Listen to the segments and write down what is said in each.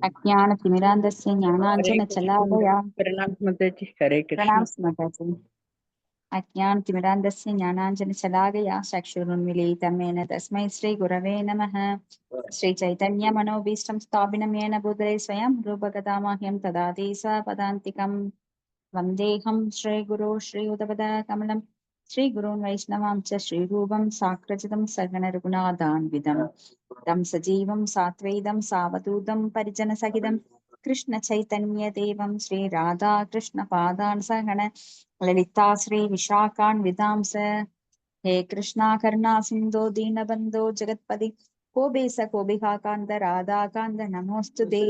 अज्ञानतिमिरान्धस्य ज्ञानाञ्जनशलाकया प्रणाम माताजी। हरे कृष्ण। प्रणाम माताजी। अज्ञानतिमिरान्धस्य ज्ञानाञ्जनशलाकया चक्षुरुन्मीलितं येन तस्मै श्रीगुरवे नमः। श्रीचैतन्यमनोभीष्टं स्थापितं येन भूतले स्वयं रूपकथामह्यं ददाति स्वपदान्तिकम्। वन्देऽहं श्रीगुरो श्रीयुतपदकमलं श्रीगुरून् वैष्णवां च श्रीरूपं साग्रजितं सगणरघुनाथान्वितं तं सजीवं सात्वैतं सावधूतं परिजनसहितं कृष्णचैतन्यदेवं श्रीराधाकृष्णपादान् सगण ललिता श्रीविशाखान्वितांस। हे कृष्णा करुणा सिन्धो दीनबन्धो जगत्पति कोऽबेस कोऽबिहाकान्त राधाकान्त नमोऽस्तुते।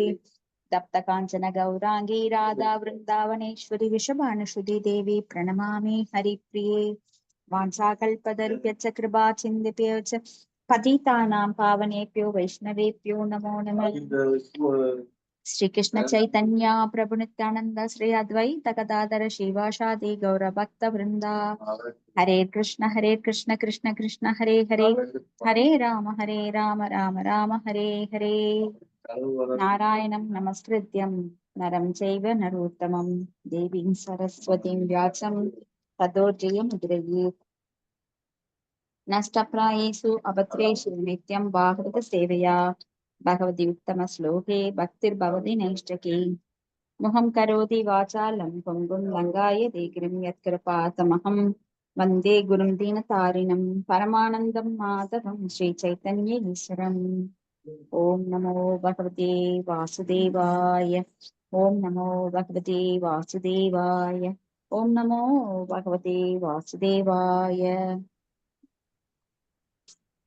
तप्त काञ्चन गौरांगी राधा वृन्दावनेश्वरी वृषभानुसुते देवी प्रणमामि हरिप्रिये। वाञ्छाकल्पतरुभ्यश्च कृपा चिन्तिभ्यो च पतितानां पावनेभ्यो वैष्णवेभ्यो नमो नमः। श्रीकृष्ण चैतन्य प्रभु नित्यानंद श्री अद्वैत गदाधर श्रीवासादि गौरभक्त वृंदा। हरे कृष्ण कृष्ण कृष्ण हरे हरे, हरे राम राम राम हरे हरे। नारायणं नमस्कृत्यं नरं चैव नरोत्तमं देवीं सरस्वतीं व्यासं ततो जयमुदीरयेत्। नष्टप्रायेषु अभद्रेषु नित्यं भागवत सेवया भगवति उत्तमश्लोके भक्तिर्भवति नैष्ठकी। मुहं करोति वाचालं पुङ्गुं लङ्घायते गिरिं यत्कृपातमहं वन्दे गुरुं दीनतारिणं परमानन्दं माधवं श्रीचैतन्य ईश्वरम्। ओम नमो भगवते वासुदेवाय। ओम नमो भगवते वासुदेवाय। ओम नमो भगवते वासुदेवाय।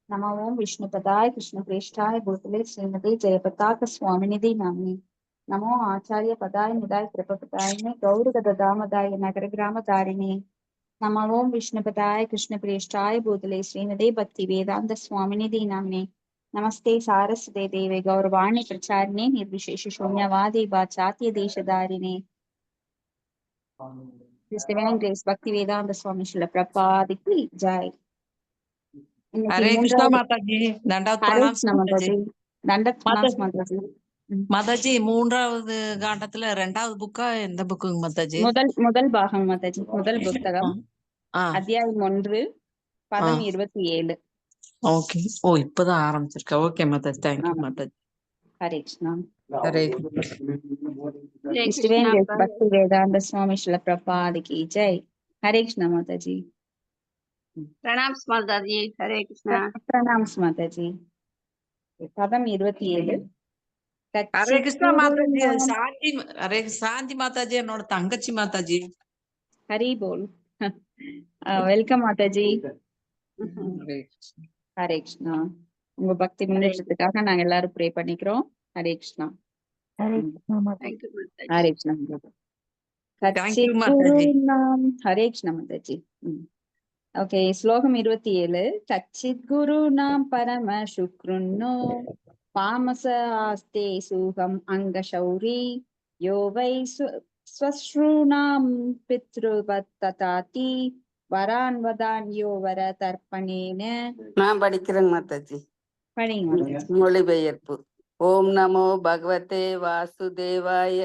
नमो ओम विष्णुपदाय कृष्णप्रेष्ठाय भूतले श्रीमते जयपताक स्वामिनिधि नामिने। नमो आचार्य पदाय निदाय कृपपदायिने गौरगदामदाय नगरग्रामतारिणे। नमो ओम विष्णुपदाय कृष्णप्रेष्ठाय भूतले श्रीमते भक्तिवेदांत स्वामिनिधि नामिने। नमस्ते सारस्वते देवे गौरवाणी प्रचारिणे निर्विशेष शून्यवादी वाचात्य देशधारिणे। His Divine Grace பக்தி வேதாந்த சுவாமி ஸ்ரீல பிரபாதிக்கு ஜெய். இன்னைக்கு हरे कृष्णा மூன்றாவது माताजी। दंडवत ஹரே प्रणाम கிருஷ்ண माताजी। மாதாஜி. தண்டத் பிரணாம் மாதாஜி மாதாஜி. மாதாஜி மூன்றாவது காண்டத்துல ரெண்டாவது புக்கா எந்த புக்குங்க மாதாஜி? முதல் பாகம் மாதாஜி. முதல் புத்தகம் அத்தியாயம் 1 பதம் 27. ஓகே. ஓ இப்பதான் ஆரம்பிச்சிருக்கா. Okay Mataji. Thank you Mataji. Hare Krishna. Hare His Divine Grace பக்தி வேதாந்த சுவாமி ஸ்ரீல பிரபாதிக்கு ஜெய். ஹரே கிருஷ்ண மாதாஜி. प्रणाम माताजी। हरे कृष्णा। प्रणाम माताजी। पदम 27. ஹரே கிருஷ்ணா மாதாஜி. சாந்தி ஹரே சாந்தி மாதாஜி என்னோட தங்கச்சி மாதாஜி. ஹரி போல். வெல்கம் மாதாஜி. ஹரே கிருஷ்ணா. உங்க பக்தி முன்னேற்றத்துக்காக நாங்க எல்லாரும் ப்ரே பண்ணிக்கிறோம். ஹரே கிருஷ்ணா. ஹரே கிருஷ்ணா. கச்சித் குரு நாம். ஹரே கிருஷ்ணா மாதாஜி. ஓகே, ஸ்லோகம் 27. கச்சித் குரு நாம் பரம சுக்ருன்னோ பாமச ஆஸ்தே சுகம் அங்க சௌரி யோ வை ஸ்வஸ்ருணாம் பித்ருவத் ததாதி வரான் வதான் யோ வர தர்ப்பணேன. நான் படிக்கிறேங்க மாதாஜி. படிங்க. மொழிபெயர்ப்பு. ஓம் நமோ பகவதே வாசுதேவாய.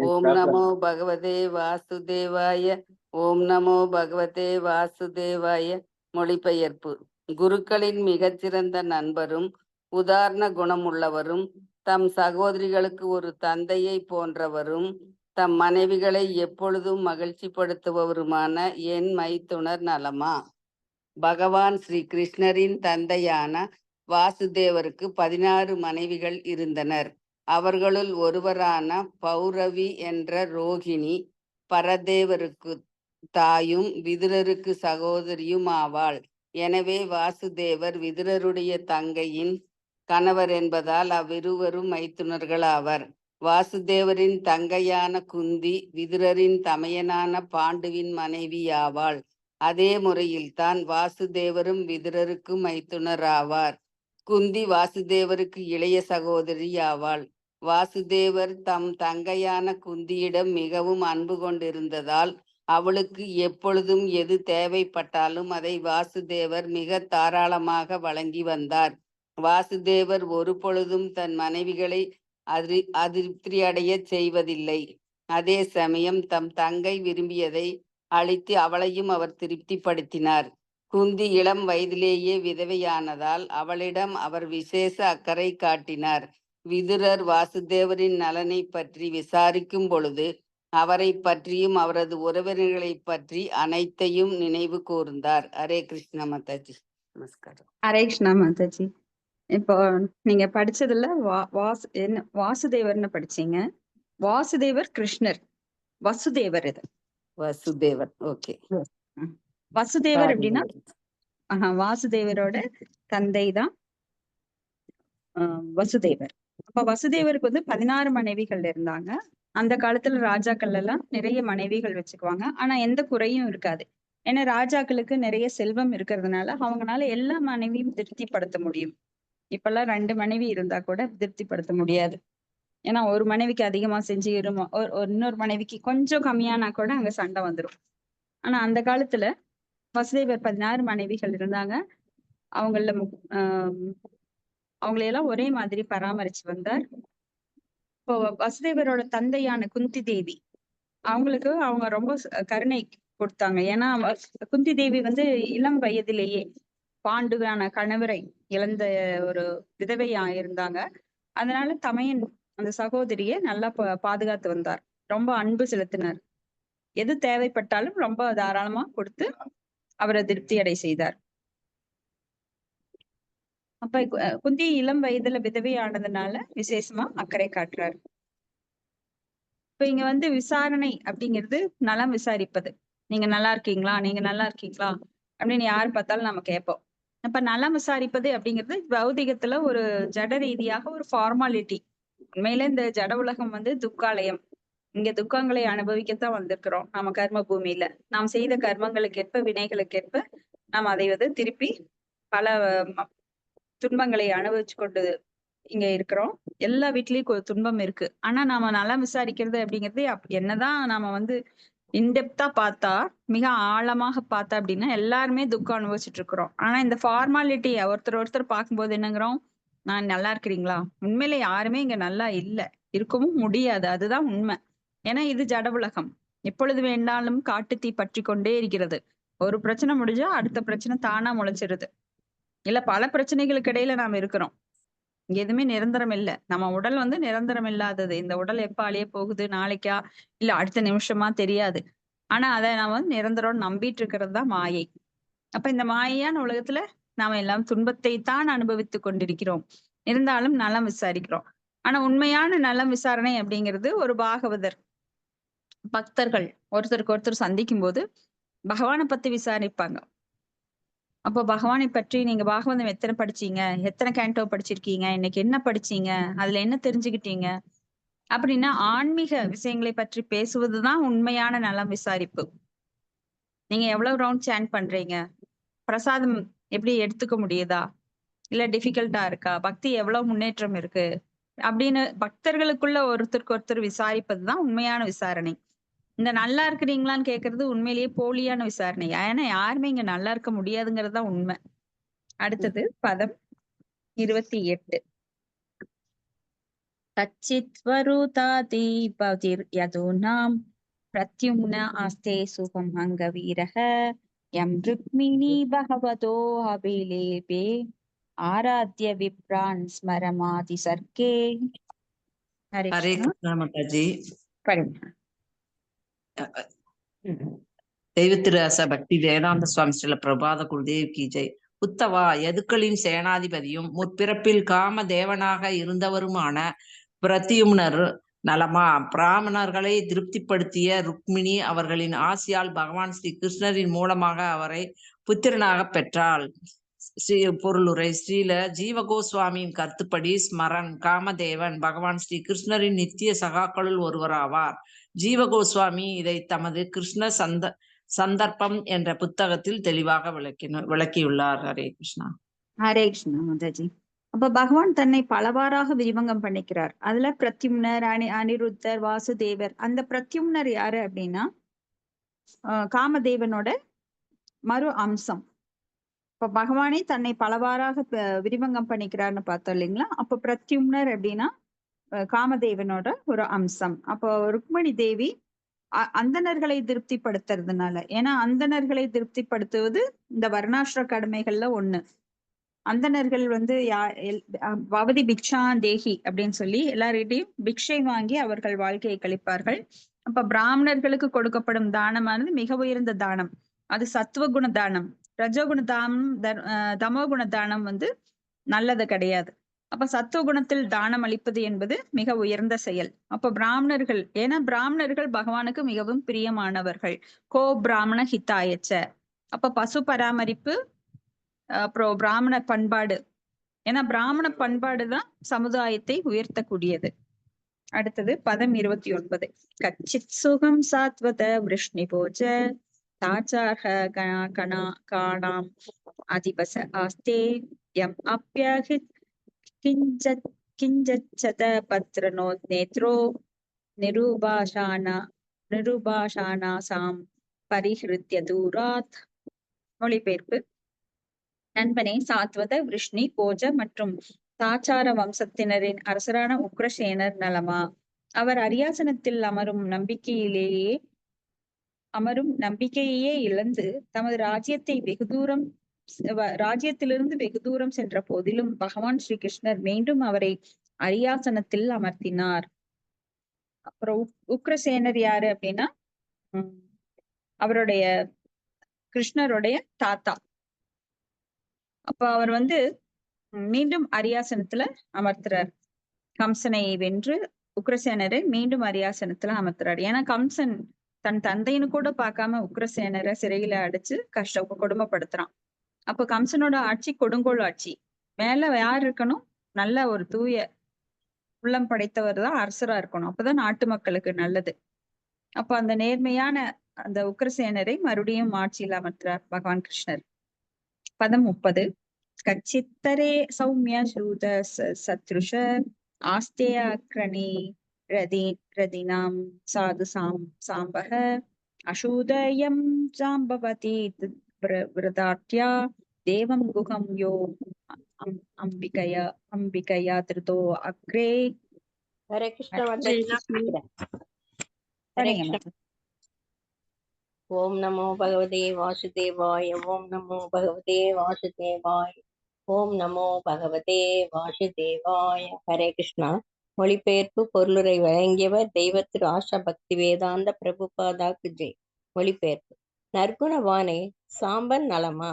ஓம் நமோ பகவதே வாசுதேவாய. ஓம் நமோ பகவதே வாசுதேவாய. மொழிபெயர்ப்பு. குருக்களின் மிகச்சிறந்த நண்பரும் உதாரண குணமுள்ளவரும் தம் சகோதரிகளுக்கு ஒரு தந்தையை போன்றவரும் தம் மனைவிகளை எப்பொழுதும் மகிழ்ச்சிப்படுத்துபவருமான என் மைத்துனர் நலமா. பகவான் ஸ்ரீ கிருஷ்ணரின் தந்தையான வாசுதேவருக்கு 16 மனைவிகள் இருந்தனர். அவர்களுள் ஒருவரான பௌரவி என்ற ரோகிணி பரதேவருக்கு தாயும் விதுரருக்கு சகோதரியும் ஆவாள். எனவே வாசுதேவர் விதுரருடைய தங்கையின் கணவர் என்பதால் அவ்விருவரும் மைத்துனர்களாவர். வாசுதேவரின் தங்கையான குந்தி விதுரரின் தமையனான பாண்டுவின் மனைவி ஆவாள். அதே முறையில்தான் வாசுதேவரும் விதுரருக்கும் மைத்துனர் ஆவார். குந்தி வாசுதேவருக்கு இளைய சகோதரி ஆவாள். வாசுதேவர் தம் தங்கையான குந்தியிடம் மிகவும் அன்பு கொண்டிருந்ததால் அவளுக்கு எப்பொழுதும் எது தேவைப்பட்டாலும் அதை வாசுதேவர் மிக தாராளமாக வழங்கி வந்தார். வாசுதேவர் ஒரு பொழுதும் தன் மனைவிகளை அதிருப்தி அடைய செய்வதில்லை. அதே சமயம் தம் தங்கை விரும்பியதை அளித்து அவளையும் அவர் திருப்திப்படுத்தினார். குந்தி இளம் வயதிலேயே விதவையானதால் அவளிடம் அவர் விசேஷ அக்கறை காட்டினார். விதுரர் வாசுதேவரின் நலனை பற்றி விசாரிக்கும் பொழுது அவரை பற்றியும் அவரது உறவினர்களை பற்றி அனைத்தையும் நினைவு கூர்ந்தார். ஹரே கிருஷ்ண மாதாஜி. நமஸ்காரம். ஹரே கிருஷ்ணா மாதாஜி. இப்போ நீங்க படிச்சதுல வாசுதேவர்னு படிச்சீங்க. வாசுதேவர் கிருஷ்ணர், வசுதேவர் இது வசுதேவர். ஓகே. வசுதேவர் அப்படின்னா வாசுதேவரோட தந்தை தான் வசுதேவர். அப்ப வசுதேவருக்கு வந்து 16 மனைவிகள் இருந்தாங்க. அந்த காலத்துல ராஜாக்கள் எல்லாம் நிறைய மனைவிகள் வச்சுக்குவாங்க. ஆனா எந்த குறையும் இருக்காது. ஏன்னா ராஜாக்களுக்கு நிறைய செல்வம் இருக்கிறதுனால அவங்களால எல்லா மனைவியும் திருப்திப்படுத்த முடியும். இப்பெல்லாம் 2 மனைவி இருந்தா கூட திருப்திப்படுத்த முடியாது. ஏன்னா ஒரு மனைவிக்கு அதிகமா செஞ்சு இன்னொரு மனைவிக்கு கொஞ்சம் கம்மியானா கூட அங்க சண்டை வந்துடும். ஆனா அந்த காலத்துல வசுதேவர் 16 மனைவிகள் இருந்தாங்க. அவங்களையெல்லாம் ஒரே மாதிரி பராமரிச்சு வந்தார். இப்போ வசுதேவரோட தந்தையான குந்தி தேவி அவங்களுக்கு அவங்க ரொம்ப கருணை கொடுத்தாங்க. ஏன்னா குந்தி தேவி வந்து இளம் வயதிலேயே பாண்டுவான கணவரை இழந்த ஒரு விதவையா இருந்தாங்க. அதனால தமையன் அந்த சகோதரிய நல்லா பாதுகாத்து வந்தார். ரொம்ப அன்பு செலுத்தினார். எது தேவைப்பட்டாலும் ரொம்ப தாராளமா கொடுத்து அவரை திருப்தி அடை செய்தார். அப்ப குந்தி இளம் வயதுல விதவையானதுனால விசேஷமா அக்கறை காட்டுறாரு. இப்ப இங்க வந்து விசாரணை அப்படிங்கிறது நலம் விசாரிப்பது. நீங்க நல்லா இருக்கீங்களா, நீங்க நல்லா இருக்கீங்களா அப்படின்னு யார் பார்த்தாலும் நம்ம கேட்போம். அப்ப நலம் விசாரிப்பது அப்படிங்கிறது பௌதிகத்துல ஒரு ஜட ரீதியாக ஒரு ஃபார்மாலிட்டி. உண்மையில இந்த ஜட உலகம் வந்து துக்காலயம். இங்க துக்கங்களை அனுபவிக்கத்தான் வந்திருக்கிறோம். நம்ம கர்ம பூமியில நாம் செய்த கர்மங்களுக்கேற்ப வினைகளுக்கேற்ப நாம் அதை வந்து திருப்பி பல துன்பங்களை அனுபவிச்சு கொண்டு இங்க இருக்கிறோம். எல்லா வீட்லயும் துன்பம் இருக்கு. ஆனா நாம நலம் விசாரிக்கிறது அப்படிங்கிறது என்னதான் நாம வந்து இன்டெப்தா பார்த்தா, மிக ஆழமாக பார்த்தா அப்படின்னா எல்லாருமே துக்கம் அனுபவிச்சுட்டு இருக்கிறோம். ஆனா இந்த ஃபார்மாலிட்டி ஒருத்தர் பார்க்கும்போது என்னங்கிறோம், நான் நல்லா இருக்கிறீங்களா? உண்மையில யாருமே இங்க நல்லா இல்ல, இருக்கவும் முடியாது. அதுதான் உண்மை. ஏன்னா இது ஜட உலகம். எப்பொழுது வேண்டாலும் காட்டு தீ பற்றி கொண்டே இருக்கிறது. ஒரு பிரச்சனை முடிஞ்சா அடுத்த பிரச்சனை தானா முளைச்சிருது. இல்ல பல பிரச்சனைகளுக்கு இடையில நாம இருக்கிறோம். இங்க எதுவுமே நிரந்தரம் இல்லை. நம்ம உடல் வந்து நிரந்தரம் இல்லாதது. இந்த உடல் எப்ப அழிய போகுது, நாளைக்கா இல்ல அடுத்த நிமிஷமா தெரியாது. ஆனா அதை நாம நிரந்தரம் நம்பிட்டு இருக்கிறது தான் மாயை. அப்ப இந்த மாயையான உலகத்துல நாம எல்லாம் துன்பத்தை தான் அனுபவித்துக் கொண்டிருக்கிறோம். இருந்தாலும் நலம் விசாரிக்கிறோம். ஆனா உண்மையான நலம் விசாரணை அப்படிங்கிறது ஒரு பாகவதர் பக்தர்கள் ஒருத்தருக்கு ஒருத்தர் சந்திக்கும் போது பகவானை பத்தி விசாரிப்பாங்க. அப்போ பகவானை பற்றி நீங்க பாகவதம் எத்தனை படிச்சீங்க, எத்தனை கேண்டோ படிச்சிருக்கீங்க, இன்னைக்கு என்ன படிச்சீங்க, அதுல என்ன தெரிஞ்சுக்கிட்டீங்க அப்படின்னா ஆன்மீக விஷயங்களை பற்றி பேசுவதுதான் உண்மையான நலம் விசாரிப்பு. நீங்க எவ்வளவு ரவுண்ட் சேண்ட் பண்றீங்க, பிரசாதம் எப்படி எடுத்துக்க முடியுதா, இல்ல டிஃபிகல்ட்டா இருக்கா, பக்தி எவ்வளவு முன்னேற்றம் இருக்கு அப்படின்னு பக்தர்களுக்குள்ள ஒருத்தருக்கு ஒருத்தர் விசாரிப்பதுதான் உண்மையான விசாரணை. இந்த நல்லா இருக்கிறீங்களான்னு கேக்குறது உண்மையிலேயே போலியான விசாரணை. ஏன்னா யாருமே இங்க நல்லா இருக்க முடியாதுங்கிறது தான் உண்மை. அடுத்தது பதம் 28. தச்சித்வருதாதிபதிர்யதுனாம் பிரத்யும்ன ஆஸ்தே சுகம் அங்கவீரஹ யம் ருக்மிணி பகவதோ அபிலேபே ஆராத்ய விப்ரான் ஸ்மரமாதி சர்க்கே. ஹரே கிருஷ்ணா மாதாஜி. தெய்வத்திருராச பக்தி வேதாந்த சுவாமி ஸ்ரீல பிரபாத குருதேவ் கி ஜெய். உத்தவா, யதுக்களின் சேனாதிபதியும் முற்பிறப்பில் காம தேவனாக இருந்தவருமான பிரத்யும்னர் நலமா? பிராமணர்களை திருப்திப்படுத்திய ருக்மிணி அவர்களின் ஆசியால் பகவான் ஸ்ரீ கிருஷ்ணரின் மூலமாக அவரை புத்திரனாக பெற்றாள். பொருளுரை ஸ்ரீல ஜீவ கோஸ்வாமியின் கருத்துப்படி ஸ்மரன் காமதேவன் பகவான் ஸ்ரீ கிருஷ்ணரின் நித்திய சகாக்களுள் ஒருவராவார். ஜீவ கோஸ்வாமி இதை தமது கிருஷ்ண சந்தர்ப்பம் என்ற புத்தகத்தில் தெளிவாக விளக்கியுள்ளார். ஹரே கிருஷ்ணா. ஹரே கிருஷ்ணா மாதாஜி. அப்ப பகவான் தன்னை பலவாறாக விரிவங்கம் பண்ணிக்கிறார். அதுல பிரத்யும்னர், அனிருத்தர், வாசுதேவர். அந்த பிரத்யும்னர் யாரு அப்படின்னா காமதேவனோட மறு அம்சம். இப்ப பகவானே தன்னை பலவாறாக விரிவங்கம் பண்ணிக்கிறார்னு பார்த்தோம் இல்லைங்களா? அப்ப பிரத்யும்னர் அப்படின்னா காமதேவனோட ஒரு அம்சம். அப்போ ருக்மணி தேவி அந்தணர்களை திருப்திப்படுத்துறதுனால, ஏன்னா அந்தணர்களை திருப்திப்படுத்துவது இந்த வர்ணாசிர கடமைகள்ல ஒண்ணு. அந்தணர்கள் வந்து பவதி பிக்ஷா தேகி அப்படின்னு சொல்லி எல்லார்கிட்டையும் பிக்ஷை வாங்கி அவர்கள் வாழ்க்கையை கழிப்பார்கள். அப்ப பிராமணர்களுக்கு கொடுக்கப்படும் தானமானது மிக உயர்ந்த தானம். அது சத்துவகுண தானம். ரஜோகுண தானம் தமோகுண தானம் வந்து நல்லது கிடையாது. அப்ப சத்துவகுணத்தில் தானம் அளிப்பது என்பது மிக உயர்ந்த செயல். அப்ப பிராமணர்கள், ஏன்னா பிராமணர்கள் பகவானுக்கு மிகவும் பிரியமானவர்கள். கோ பிராமண ஹிதாயச்ச. அப்ப பசு பராமரிப்பு, அப்புறம் பிராமண பண்பாடு, ஏன்னா பிராமண பண்பாடுதான் சமுதாயத்தை உயர்த்தக்கூடியது. அடுத்தது பதம் 29. கச்சித் சுகம் சாத்வத விருஷ்ணி போஜ தாச்சார்ஹ கணா காணாம் அதிபச ஆஸ்தே யம் அப்யஹித் கிஞ்சச்சத பத்ரனோ நேத்ரோ நிருபாஷானாசாம் பரிஹிருத்ய தூராத். மொழிபெயர்ப்பு. நண்பனே, சாத்வத விருஷ்ணி போஜ மற்றும் தாச்சார வம்சத்தினரின் அரசரான உக்ரசேனர் நலமா? அவர் அரியாசனத்தில் அமரும் நம்பிக்கையே இழந்து தமது ராஜ்யத்திலிருந்து வெகு தூரம் சென்ற போதிலும் பகவான் ஸ்ரீ கிருஷ்ணர் மீண்டும் அவரை அரியாசனத்தில் அமர்த்தினார். அப்புறம் உக்ரசேனர் யாரு அப்படின்னா அவருடைய கிருஷ்ணருடைய தாத்தா. அப்ப அவர் வந்து மீண்டும் அரியாசனத்துல அமர்த்துறார். கம்சனை வென்று உக்ரசேனரை மீண்டும் அரியாசனத்துல அமர்த்துறாரு. ஏன்னா கம்சன் தன் தந்தைன்னு கூட பார்க்காம உக்ரசேனரை சிறையில அடைச்சு கொடுமைப்படுத்துறான். அப்ப கம்சனோட ஆட்சி கொடுங்கோல் ஆட்சி. மேல யார் இருக்கணும்? நல்ல ஒரு தூய உள்ளம் படைத்தவர் தான் அரசரா இருக்கணும். அப்பதான் நாட்டு மக்களுக்கு நல்லது. அப்ப அந்த நேர்மையான அந்த உக்ரசேனரை மறுபடியும் ஆட்சியில் அமர்த்துறார் பகவான் கிருஷ்ணர். பதம் 30. கச்சித்தரே சௌமிய சூத சத்ருஷ ஆஸ்தே அக்ரணி ரதினாம் சாது சாம்பக அசூதயம் சாம்பவதி விரதாட்யா தேவம் குகம் யோ அம்பிகையா திருதோ அக்ரே. ஹரே கிருஷ்ண ஹரே கிருஷ்ண. ஓம் நமோ பகவதே வாசுதேவாய. ஓம் நமோ பகவதே வாசுதேவாய. ஓம் நமோ பகவதே வாசுதேவாய. ஹரே கிருஷ்ணா. மொழிபெயர்ப்பு பொருளுரை வழங்கியவர் தெய்வத்திரு ஆஷா பக்தி வேதாந்த பிரபுபாதாக்கு ஜெய். மொழிபெயர்ப்பு. நற்குணவானே, சாம்பன் நலமா?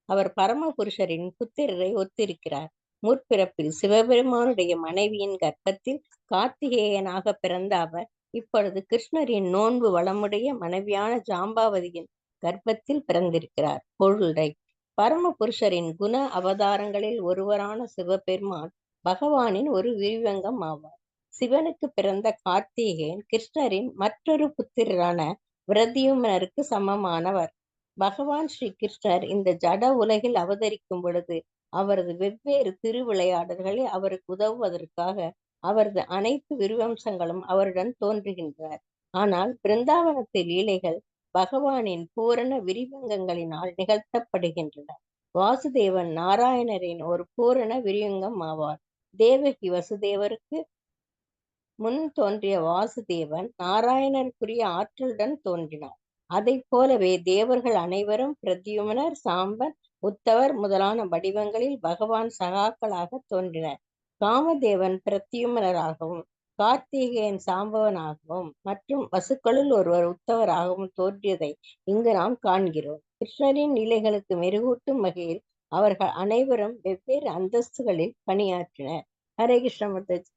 அவர் பரமபுருஷரின் புத்திரரை ஒத்திருக்கிறார். முற்பிறப்பில் சிவபெருமானுடைய மனைவியின் கர்ப்பத்தில் கார்த்திகேயனாக பிறந்த அவர் இப்பொழுது கிருஷ்ணரின் நோன்பு வளமுடைய மனைவியான ஜாம்பாவதியின் கர்ப்பத்தில் பிறந்திருக்கிறார். பொருளை. பரமபுருஷரின் குண அவதாரங்களில் ஒருவரான சிவபெருமான் பகவானின் ஒரு விரிவங்கம் ஆவார். சிவனுக்கு பிறந்த கார்த்திகேயன் கிருஷ்ணரின் மற்றொரு புத்திரரான விரதியுமனருக்கு சமமானவர். பகவான் ஸ்ரீ கிருஷ்ணர் இந்த ஜட உலகில் அவதரிக்கும் பொழுது அவரது வெவ்வேறு திருவிளையாடல்களை அவருக்கு உதவுவதற்காக அவரது அனைத்து விருவம்சங்களும் அவருடன் தோன்றுகின்றன. ஆனால் பிருந்தாவனத்து லீலைகள் பகவானின் பூரண விரிவங்கங்களினால் நிகழ்த்தப்படுகின்றன. வாசுதேவன் நாராயணரின் ஒரு பூரண விரிவங்கம் ஆவார். தேவகி வசுதேவருக்கு முன் தோன்றிய வாசுதேவன் நாராயணருக்குரிய ஆற்றலுடன் தோன்றினார். அதை போலவே தேவர்கள் அனைவரும் பிரத்யுமனர், சாம்பன், உத்தவர் முதலான வடிவங்களில் பகவான் சகாக்களாக தோன்றினர். காமதேவன் பிரத்யுமனராகவும் கார்த்திகேயன் சாம்பவனாகவும் மற்றும் வசுக்களுள் ஒருவர் உத்தவராகவும் தோன்றியதை இங்கு நாம் காண்கிறோம். கிருஷ்ணரின் நிலைகளுக்கு மெருகூட்டும் வகையில் அவர்கள் அனைவரும் வெவ்வேறு அந்தஸ்துகளில் பணியாற்றினர். ஹரே கிருஷ்ண மாதாஜி.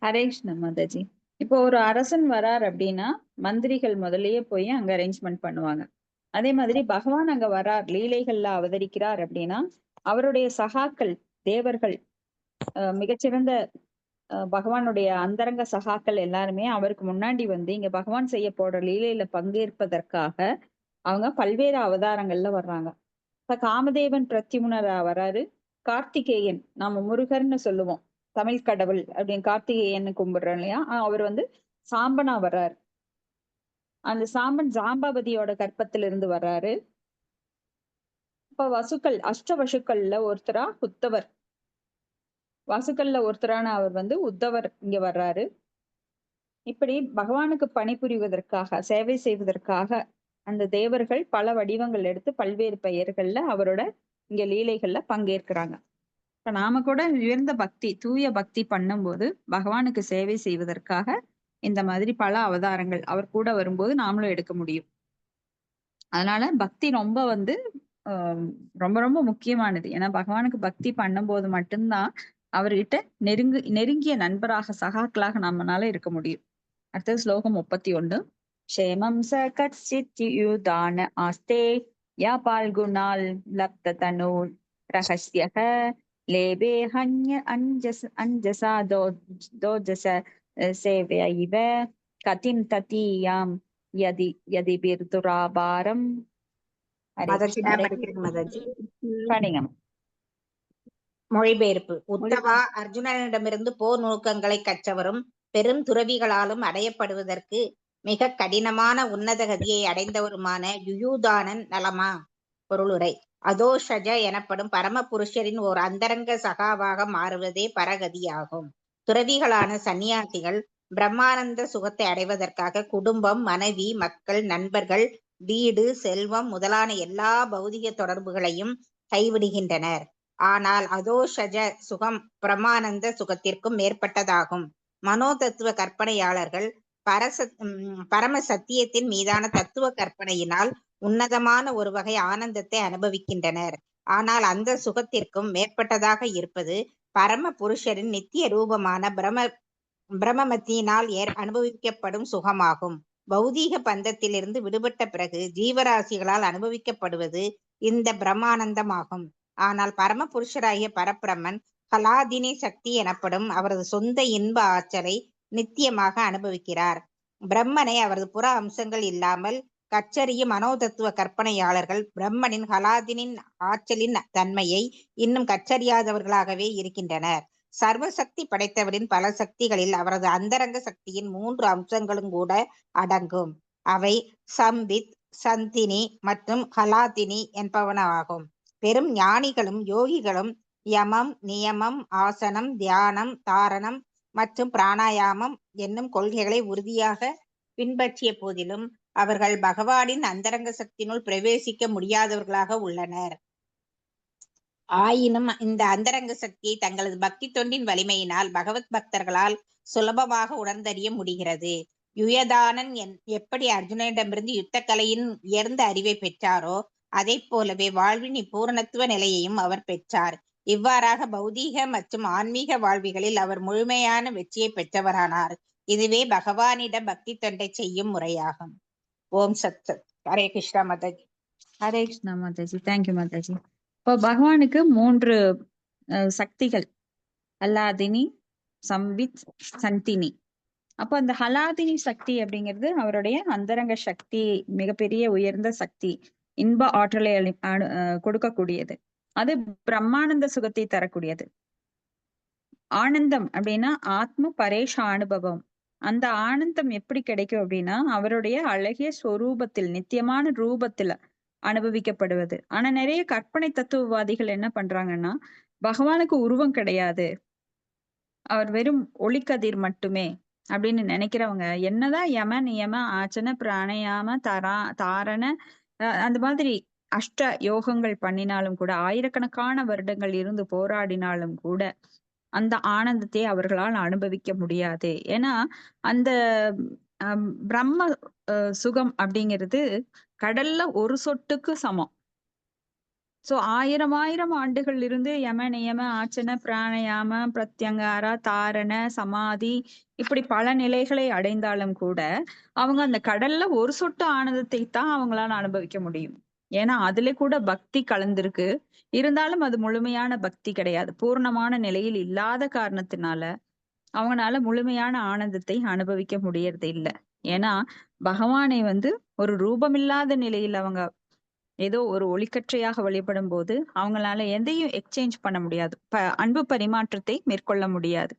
ஹரே கிருஷ்ண மாதாஜி. இப்போ ஒரு அரசன் வரார் அப்படின்னா மந்திரிகள் முதல்லயே போய் அங்க அரேஞ்ச்மெண்ட் பண்ணுவாங்க. அதே மாதிரி பகவான் அங்க வரார், லீலைகள்ல அவதரிக்கிறார் அப்படின்னா அவருடைய சகாக்கள் தேவர்கள், மிகச்சிறந்த பகவானுடைய அந்தரங்க சகாக்கள் எல்லாருமே அவருக்கு முன்னாடி வந்து இங்க பகவான் செய்ய போற லீலையில பங்கேற்பதற்காக அவங்க பல்வேறு அவதாரங்கள்ல வர்றாங்க. இப்ப காமதேவன் பிரத்யும்னரா வராரு. கார்த்திகேயன், நாம முருகர்னு சொல்லுவோம், தமிழ் கடவுள் அப்படின்னு கார்த்திகேயன் கும்பிடுறோம் இல்லையா, அவர் வந்து சாம்பனா வர்றாரு. அந்த சாம்பன் ஜாம்பாவதியோட கற்பத்திலிருந்து வர்றாரு. இப்ப வசுக்கள் அஷ்டவசுக்கள்ல ஒருத்தரா உத்தவர், வசுக்கள்ல ஒருத்தரான அவர் வந்து உத்தவர் இங்க வர்றாரு. இப்படி பகவானுக்கு பணிபுரிவதற்காக, சேவை செய்வதற்காக அந்த தேவர்கள் பல வடிவங்கள் எடுத்து பல்வேறு பெயர்கள்ல அவரோட இங்க லீலைகள்ல பங்கேற்கிறாங்க. இப்ப நாம கூட உயர்ந்த பக்தி, தூய பக்தி பண்ணும்போது பகவானுக்கு சேவை செய்வதற்காக இந்த மாதிரி பல அவதாரங்கள் அவர் கூட வரும்போது நாமளும் எடுக்க முடியும். அதனால பக்தி ரொம்ப வந்து ரொம்ப ரொம்ப முக்கியமானது. ஏன்னா பகவானுக்கு பக்தி பண்ணும்போது மட்டும்தான் அவர்கிட்ட நெருங்கிய நண்பராக, சகாக்களாக நம்மனால இருக்க முடியும். அடுத்தது ஸ்லோகம் 31. க்ஷேமம் ச கச்சித் யுதான ஆஸ்தே யா பால்குணால் லப்த தனூல் ரகஸ்யஹ லேபே ஹன்ய அஞ்சசா தோஜச சேவ்ய இவ கதிம் ததீயாம் யதி யதி பிர்துராபாரம். படிக்கிறேன் மாதாஜி. படிங்க. மொழிபெயர்ப்பு. உத்தவா, அர்ஜுனனிடமிருந்து போர் நுணுக்கங்களை கற்றவரும் பெரும் துறவிகளாலும் அடையப்படுவதற்கு மிக கடினமான உன்னத கதியை அடைந்தவருமான யுயூதானன் நலமா? பொருளுரை. அதோஷஜ எனப்படும் பரம புருஷரின் ஓர் அந்தரங்க சகாவாக மாறுவதே பரகதியாகும். துறவிகளான சந்நியாசிகள் பிரம்மானந்த சுகத்தை அடைவதற்காக குடும்பம், மனைவி, மக்கள், நண்பர்கள், வீடு, செல்வம் முதலான எல்லா பௌதிக தொடர்புகளையும் கைவிடுகின்றனர். ஆனால் அதோஷஜ சுகம் பிரமானந்த சுகத்திற்கும் மேற்பட்டதாகும். மனோதத்துவ கற்பனையாளர்கள் பரம சத்தியத்தின் மீதான தத்துவ கற்பனையினால் உன்னதமான ஒரு வகை ஆனந்தத்தை அனுபவிக்கின்றனர். ஆனால் அந்த சுகத்திற்கும் மேற்பட்டதாக இருப்பது பரம புருஷரின் நித்திய ரூபமான பிரமமத்தியினால் அனுபவிக்கப்படும் சுகமாகும். பௌதீக பந்தத்திலிருந்து விடுபட்ட பிறகு ஜீவராசிகளால் அனுபவிக்கப்படுவது இந்த பிரம்மானந்தமாகும். ஆனால் பரம புருஷராகிய பரபிரம்மன் ஹலாதினி சக்தி எனப்படும் அவரது சொந்த இன்ப ஆற்றலை நித்தியமாக அனுபவிக்கிறார். பிரம்மனை அவரது புற அம்சங்கள் இல்லாமல் கற்றறியும் மனோதத்துவ கற்பனையாளர்கள் பிரம்மனின் ஹலாதினின் ஆற்றலின் தன்மையை இன்னும் கற்றறியாதவர்களாகவே இருக்கின்றனர். சர்வசக்தி படைத்தவரின் பல சக்திகளில் அவரது அந்தரங்க சக்தியின் 3 அம்சங்களும் கூட அடங்கும். அவை சம்பித், சந்தினி மற்றும் ஹலாதினி என்பவனவாகும். பெரும் ஞானிகளும் யோகிகளும் யமம், நியமம், ஆசனம், தியானம், தாரணம் மற்றும் பிராணாயாமம் என்னும் கொள்கைகளை உறுதியாக பின்பற்றிய போதிலும் அவர்கள் பகவானின் அந்தரங்க சக்தியினுள் பிரவேசிக்க முடியாதவர்களாக உள்ளனர். ஆயினும் இந்த அந்தரங்க சக்தியை தங்களது பக்தி தொண்டின் வலிமையினால் பகவத் பக்தர்களால் சுலபமாக உணர்ந்தறிய முடிகிறது. யுயதானன் எப்படி அர்ஜுனனிடமிருந்து யுத்த கலையின் உயர்ந்த அறிவை பெற்றாரோ அதை போலவே வாழ்வின் இப்பூரணத்துவ நிலையையும் அவர் பெற்றார். இவ்வாறாக பௌதீக மற்றும் ஆன்மீக வாழ்விகளில் அவர் முழுமையான வெற்றியை பெற்றவரானார். இதுவே பகவானிடம் பக்தி தொண்டை செய்யும் முறையாகும். ஓம் சத் சத். ஹரே கிருஷ்ணா மாதாஜி. ஹரே கிருஷ்ணா மாதாஜி. தேங்க்யூ மாதாஜி. இப்போ பகவானுக்கு 3 சக்திகள், ஹலாதினி, சம்பித், சந்தினி. அப்போ அந்த ஹலாதினி சக்தி அப்படிங்கிறது அவருடைய அந்தரங்க சக்தி, மிகப்பெரிய உயர்ந்த சக்தி, இன்ப ஆற்றலை கொடுக்கக்கூடியது. அது பிரம்மானந்த சுகத்தை தரக்கூடியது. ஆனந்தம் அப்படின்னா ஆத்ம பரேஷ அனுபவம். அந்த ஆனந்தம் எப்படி கிடைக்கும் அப்படின்னா அவருடைய அழகிய ஸ்வரூபத்தில், நித்தியமான ரூபத்துல அனுபவிக்கப்படுவது. ஆனா நிறைய கற்பனை தத்துவவாதிகள் என்ன பண்றாங்கன்னா, பகவானுக்கு உருவம் கிடையாது, அவர் வெறும் ஒளிக்கதிர் மட்டுமே அப்படின்னு நினைக்கிறவங்க என்னதான் யம, நியம, ஆச்சன, பிராணயாம, தாரண அந்த மாதிரி அஷ்ட யோகங்கள் பண்ணினாலும் கூட, ஆயிரக்கணக்கான வருடங்கள் இருந்து போராடினாலும் கூட அந்த ஆனந்தத்தை அவர்களால் அனுபவிக்க முடியாது. ஏன்னா அந்த பிரம்ம சுகம் அப்படிங்கிறது கடல்ல ஒரு சொட்டுக்கு சமம். சோ 1000 ஆண்டுகள் இருந்து யம, நியம, ஆச்சன, பிராணயாம, பிரத்யங்காரா, தாரண, சமாதி இப்படி பல நிலைகளை அடைந்தாலும் கூட அவங்க அந்த கடல்ல ஒரு சொட்டு ஆனந்தத்தை தான் அவங்களால அனுபவிக்க முடியும். ஏன்னா அதுல கூட பக்தி கலந்திருக்கு. இருந்தாலும் அது முழுமையான பக்தி கிடையாது. பூர்ணமான நிலையில் இல்லாத காரணத்தினால அவங்களால முழுமையான ஆனந்தத்தை அனுபவிக்க முடியறது இல்லை. ஏன்னா பகவானை ஒரு ரூபமில்லாத நிலையில் அவங்க ஏதோ ஒரு ஒளிக்கற்றையாக வழிபடும் போது அவங்களால எதையும் எக்ஸ்சேஞ்ச் பண்ண முடியாது, அன்பு பரிமாற்றத்தை மேற்கொள்ள முடியாது.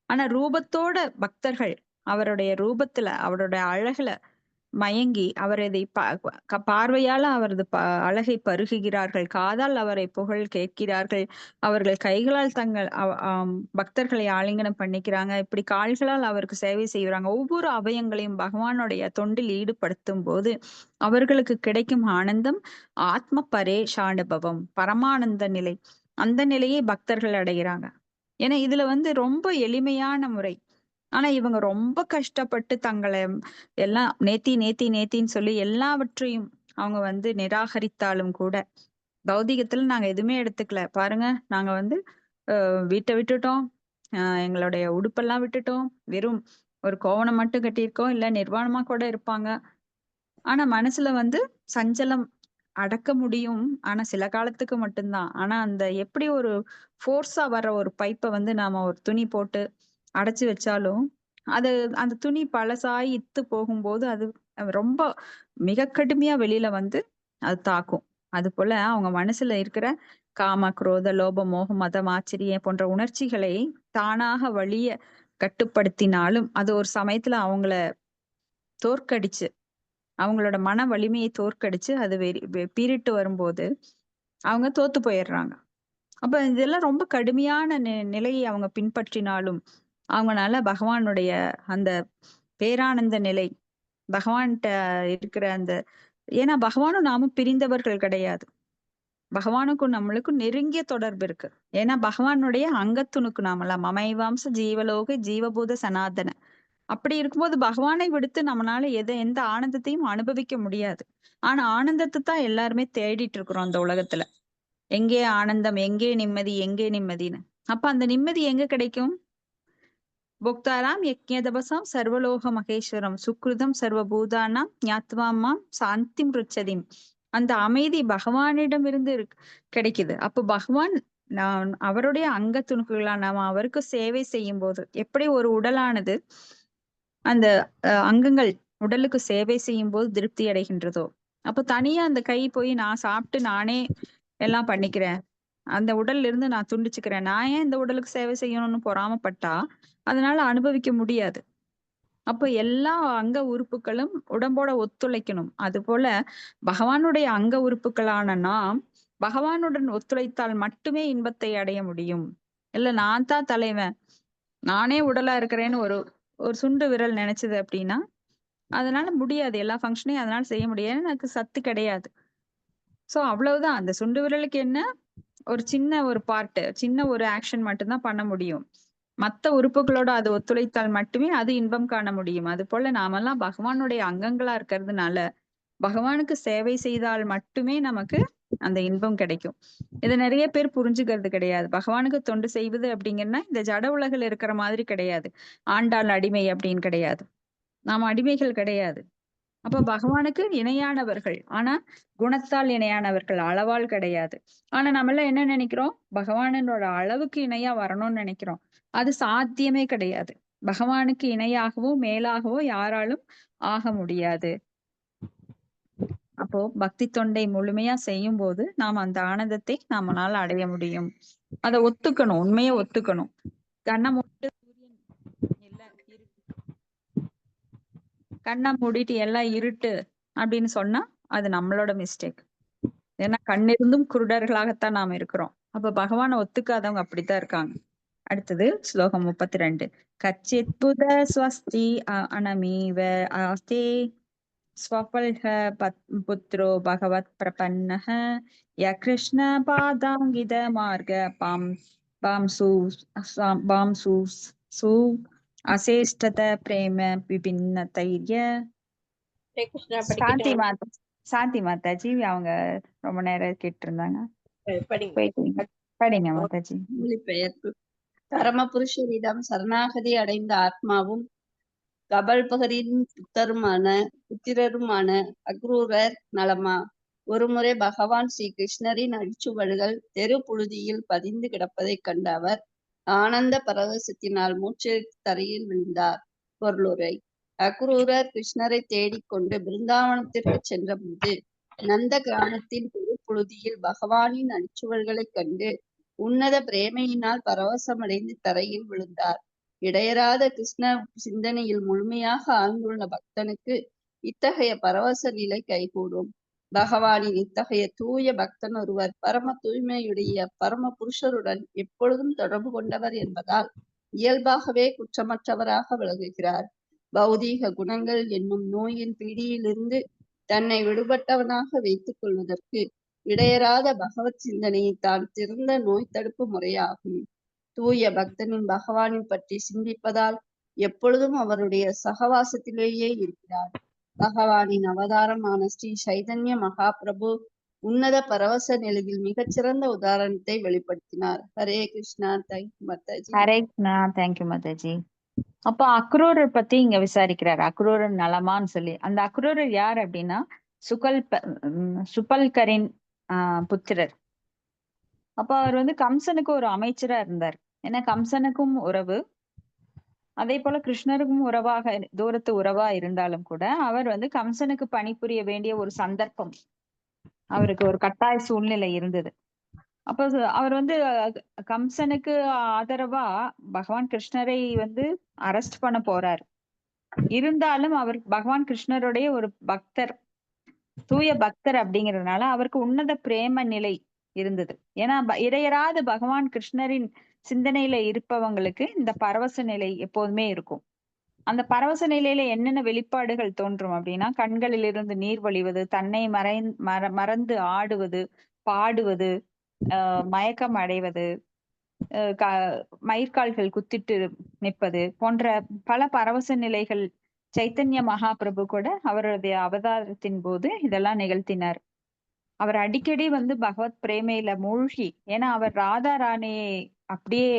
ஆனா ரூபத்தோட பக்தர்கள் அவருடைய ரூபத்துல, அவருடைய அழகுல மயங்கி அவரதை பார்வையால அவரது அழகை பருகுகிறார்கள், காதால் அவரை புகழ் கேட்கிறார்கள், அவர்கள் கைகளால் தங்கள் பக்தர்களை ஆலிங்கனம் பண்ணிக்கிறாங்க, இப்படி கால்களால் அவருக்கு சேவை செய்கிறாங்க. ஒவ்வொரு அவயங்களையும் பகவானுடைய தொண்டில் ஈடுபடுத்தும் போது அவர்களுக்கு கிடைக்கும் ஆனந்தம் ஆத்ம பரேஷானுபவம், பரமானந்த நிலை. அந்த நிலையை பக்தர்கள் அடைகிறாங்க. ஏன்னா இதுல ரொம்ப எளிமையான முறை. ஆனா இவங்க ரொம்ப கஷ்டப்பட்டு தங்களை எல்லாம் நேத்தின்னு சொல்லி எல்லாவற்றையும் அவங்க நிராகரித்தாலும் கூட, பௌதிகத்துல நாங்க எதுவுமே எடுத்துக்கல பாருங்க, நாங்க வீட்டை விட்டுட்டோம், எங்களுடைய உடுப்பெல்லாம் விட்டுட்டோம், வெறும் ஒரு கோவணம் மட்டும் கட்டியிருக்கோம், இல்ல நிர்வாணமா கூட இருப்பாங்க. ஆனா மனசுல சஞ்சலம் அடக்க முடியும், ஆனா சில காலத்துக்கு மட்டும்தான். ஆனா அந்த எப்படி ஒரு ஃபோர்ஸா வர்ற ஒரு பைப்பை நாம ஒரு துணி போட்டு அடைச்சு வச்சாலும் அது அந்த துணி பழசாயி இத்து போகும்போது அது ரொம்ப மிக கடுமையா வெளியில அது தாக்கும். அது போல அவங்க மனசுல இருக்கிற காம, குரோத, லோப, மோகம், மதம், ஆச்சரியம் போன்ற உணர்ச்சிகளை தானாக வழிய கட்டுப்படுத்தினாலும் அது ஒரு சமயத்துல அவங்கள தோற்கடிச்சு, அவங்களோட மன வலிமையை தோற்கடிச்சு அது பீறிட்டு வரும்போது அவங்க தோத்து போயிடுறாங்க. அப்ப இதெல்லாம் ரொம்ப கடுமையான நிலையை அவங்க பின்பற்றினாலும் அவங்கனால பகவானுடைய அந்த பேரானந்த நிலை, பகவான்கிட்ட இருக்கிற ஏன்னா பகவானும் நாமும் பிரிந்தவர்கள் கிடையாது. பகவானுக்கும் நம்மளுக்கும் நெருங்கிய தொடர்பு இருக்கு. ஏன்னா பகவானுடைய அங்கத்துணுக்கு நாமெல்லாம் மமைவாம்ச ஜீவலோக ஜீவபூத சனாதன. அப்படி இருக்கும்போது பகவானை விடுத்து நம்மளால எந்த ஆனந்தத்தையும் அனுபவிக்க முடியாது. ஆனா ஆனந்தத்தை தான் எல்லாருமே தேடிட்டு இருக்கிறோம் அந்த உலகத்துல. எங்கே ஆனந்தம், எங்கே நிம்மதி, எங்கே நிம்மதின்னு. அப்ப அந்த நிம்மதி எங்க கிடைக்கும்? போக்தாராம் யக்ஞதபசாம் சர்வலோக மகேஸ்வரம் சுக்ருதம் சர்வபூதானாம் ஞாத்வாமாம் சாந்தி ருச்சதிம். அந்த அமைதி பகவானிடமிருந்து கிடைக்குது. அப்ப பகவான் அவருடைய அங்க துணுக்குகளா நாம அவருக்கு சேவை செய்யும் போது எப்படி ஒரு உடலானது அந்த அங்கங்கள் உடலுக்கு சேவை செய்யும் போது திருப்தி அடைகின்றதோ, அப்ப தனியா அந்த கை போய் நான் சாப்பிட்டு நானே எல்லாம் பண்ணிக்கிறேன், அந்த உடல்ல இருந்து நான் துண்டிச்சுக்கிறேன், நான் ஏன் இந்த உடலுக்கு சேவை செய்யணும்னு பொறாமப்பட்டா அதனால அனுபவிக்க முடியாது. அப்ப எல்லா அங்க உறுப்புகளும் உடம்போட ஒத்துழைக்கணும். அது போல பகவானுடைய அங்க உறுப்புகளான நாம் பகவானுடன் ஒத்துழைத்தால் மட்டுமே இன்பத்தை அடைய முடியும். இல்ல நான் தான் தலைவன், நானே உடலா இருக்கிறேன்னு ஒரு சுண்டு விரல் நினைச்சது அப்படின்னா அதனால முடியாது. எல்லா ஃபங்க்ஷனையும் அதனால செய்ய முடியாது, எனக்கு சத்து கிடையாது. சோ அவ்வளவுதான். அந்த சுண்டு விரலுக்கு என்ன, ஒரு சின்ன ஒரு பார்ட், சின்ன ஒரு ஆக்ஷன் மட்டும்தான் பண்ண முடியும். மத்த உறுப்புகளோட அது ஒத்துழைத்தால் மட்டுமே அது இன்பம் காண முடியும். அது போல நாமெல்லாம் பகவானுடைய அங்கங்களா இருக்கிறதுனால பகவானுக்கு சேவை செய்தால் மட்டுமே நமக்கு அந்த இன்பம் கிடைக்கும். இதை நிறைய பேர் புரிஞ்சுக்கிறது கிடையாது. பகவானுக்கு தொண்டு செய்வது அப்படிங்கன்னா இந்த ஜட உலகில் இருக்கிற மாதிரி கிடையாது. ஆண்டாள் அடிமை அப்படின்னு கிடையாது, நாம அடிமைகள் கிடையாது. அப்ப பகவானுக்கு இணையானவர்கள், ஆனா குணத்தால் இணையானவர்கள், அளவால் கிடையாது. ஆனா நம்ம எல்லாம் என்ன நினைக்கிறோம், பகவானோட அளவுக்கு இணையா வரணும்னு நினைக்கிறோம். அது சாத்தியமே கிடையாது. பகவானுக்கு இணையாகவோ மேலாகவோ யாராலும் ஆக முடியாது. அப்போ பக்தி தொண்டை முழுமையா செய்யும் போது நாம் அந்த ஆனந்தத்தை நம்மளால அடைய முடியும். அதை ஒத்துக்கணும், உண்மையை ஒத்துக்கணும். கண்ணை மூடிட்டு கண்ணை மூடிட்டு எல்லாம் இருட்டு அப்படின்னு சொன்னா அது நம்மளோட மிஸ்டேக். ஏன்னா கண்ணிருந்தும் குருடர்களாகத்தான் நாம இருக்கிறோம். அப்ப பகவானை ஒத்துக்காதவங்க அப்படித்தான் இருக்காங்க. அடுத்தது ஸ்லோகம் 32. கச்சித் புத ஸ்வஸ்தி அனமீவ ஆஸ்தே ஸ்வபல்ஹ புத்ரோ பகவத் பிரபன்னஹ ய கிருஷ்ண பாதாங்கித மார்க பாம்சு சு அசேஷ்டத பிரேம விபின்ன தைரிய. ஹரே கிருஷ்ணா. படிக்கட்டும். சாந்தி மாதாஜி அவங்க ரொம்ப நேரம் கேட்டு இருந்தாங்க. படிங்க. படிங்க மாதாஜி. மொழிபெயர்ப்பு. பரமபுருஷரிடம் சரணாகதி அடைந்த ஆத்மாவும் கபல்பகரின் புத்திரருமான அக்ரூரர் நலமா. ஒருமுறை பகவான் ஸ்ரீ கிருஷ்ணரின் அடிச்சுவடுகள் தெரு புழுதியில் பதிந்து கிடப்பதைக் கண்ட அவர் ஆனந்த பரவசத்தினால் மூச்செடுத்து தரையில் விழுந்தார். பொருளுரை. அக்ரூரர் கிருஷ்ணரை தேடிக்கொண்டு பிருந்தாவனத்திற்கு சென்றபோது நந்த கிராமத்தின் தெரு புழுதியில் பகவானின் அடிச்சுவல்களைக் கண்டு உன்னத பிரேமையினால் பரவசமடைந்து தரையில் விழுந்தார். இடையராத கிருஷ்ண சிந்தனையில் முழுமையாக ஆழ்ந்துள்ள பக்தனுக்கு இத்தகைய பரவச நிலை கைகூடும். பகவானின் இத்தகைய தூய பக்தன் ஒருவர் பரம தூய்மையுடைய பரம புருஷருடன் எப்பொழுதும் தொடர்பு கொண்டவர் என்பதால் இயல்பாகவே குற்றமற்றவராக விளங்குகிறார். பௌதீக குணங்கள் என்னும் நோயின் பிடியிலிருந்து தன்னை விடுபட்டவனாக வைத்துக் கொள்வதற்கு இடையறாத பகவத் சிந்தனையை தான் சிறந்த நோய் தடுப்பு முறையாகும். தூய பக்தனின் பகவானின் பற்றி சிந்திப்பதால் எப்பொழுதும் அவருடைய சகவாசத்திலேயே இருக்கிறார். பகவானின் அவதாரமான ஸ்ரீ சைதன்ய மகாபிரபு உன்னத பரவச நிலையில் மிகச்சிறந்த உதாரணத்தை வெளிப்படுத்தினார். ஹரே கிருஷ்ணா. தேங்க்யூ மாதாஜி. ஹரே கிருஷ்ணா. தேங்க்யூ மாதாஜி. அப்ப அக்ரூரர் பத்தி இங்க விசாரிக்கிறார். அக்ரூரர் நலமான்னு சொல்லி. அந்த அக்ரூரர் யார் அப்படின்னா சுபல்கரின் புத்திரர். அப்ப அவர் வந்து கம்சனுக்கு ஒரு அமைச்சரா இருந்தார். ஏன்னா கம்சனுக்கும் உறவு, அதே போல கிருஷ்ணருக்கும் தூரத்து உறவா இருந்தாலும் கூட அவர் வந்து கம்சனுக்கு பணிபுரிய வேண்டிய ஒரு சந்தர்ப்பம், அவருக்கு ஒரு கட்டாய சூழ்நிலை இருந்தது. அப்ப அவர் வந்து கம்சனுக்கு ஆதரவா பகவான் கிருஷ்ணரை வந்து அரெஸ்ட் பண்ண போறார். இருந்தாலும் அவர் பகவான் கிருஷ்ணருடைய ஒரு பக்தர், தூய பக்தர் அப்படிங்கறதுனால அவருக்கு உன்னத பிரேம நிலை இருந்தது. ஏன்னா இடையராது பகவான் கிருஷ்ணரின் சிந்தனையில இருப்பவங்களுக்கு இந்த பரவச நிலை எப்போதுமே இருக்கும். அந்த பரவச நிலையில என்னென்ன வெளிப்பாடுகள் தோன்றும் அப்படின்னா, கண்களிலிருந்து நீர் வழிவது, தன்னை மறந்து ஆடுவது, பாடுவது, மயக்கம் அடைவது, மயிர்கால்கள் குத்திட்டு நிற்பது போன்ற பல பரவச நிலைகள் சைத்தன்ய மகாபிரபு கூட அவருடைய அவதாரத்தின் போது இதெல்லாம் நிகழ்த்தினார். அவர் அடிக்கடி வந்து பகவத் பிரேமையில மூழ்கி, ஏன்னா அவர் ராதா ராணியை அப்படியே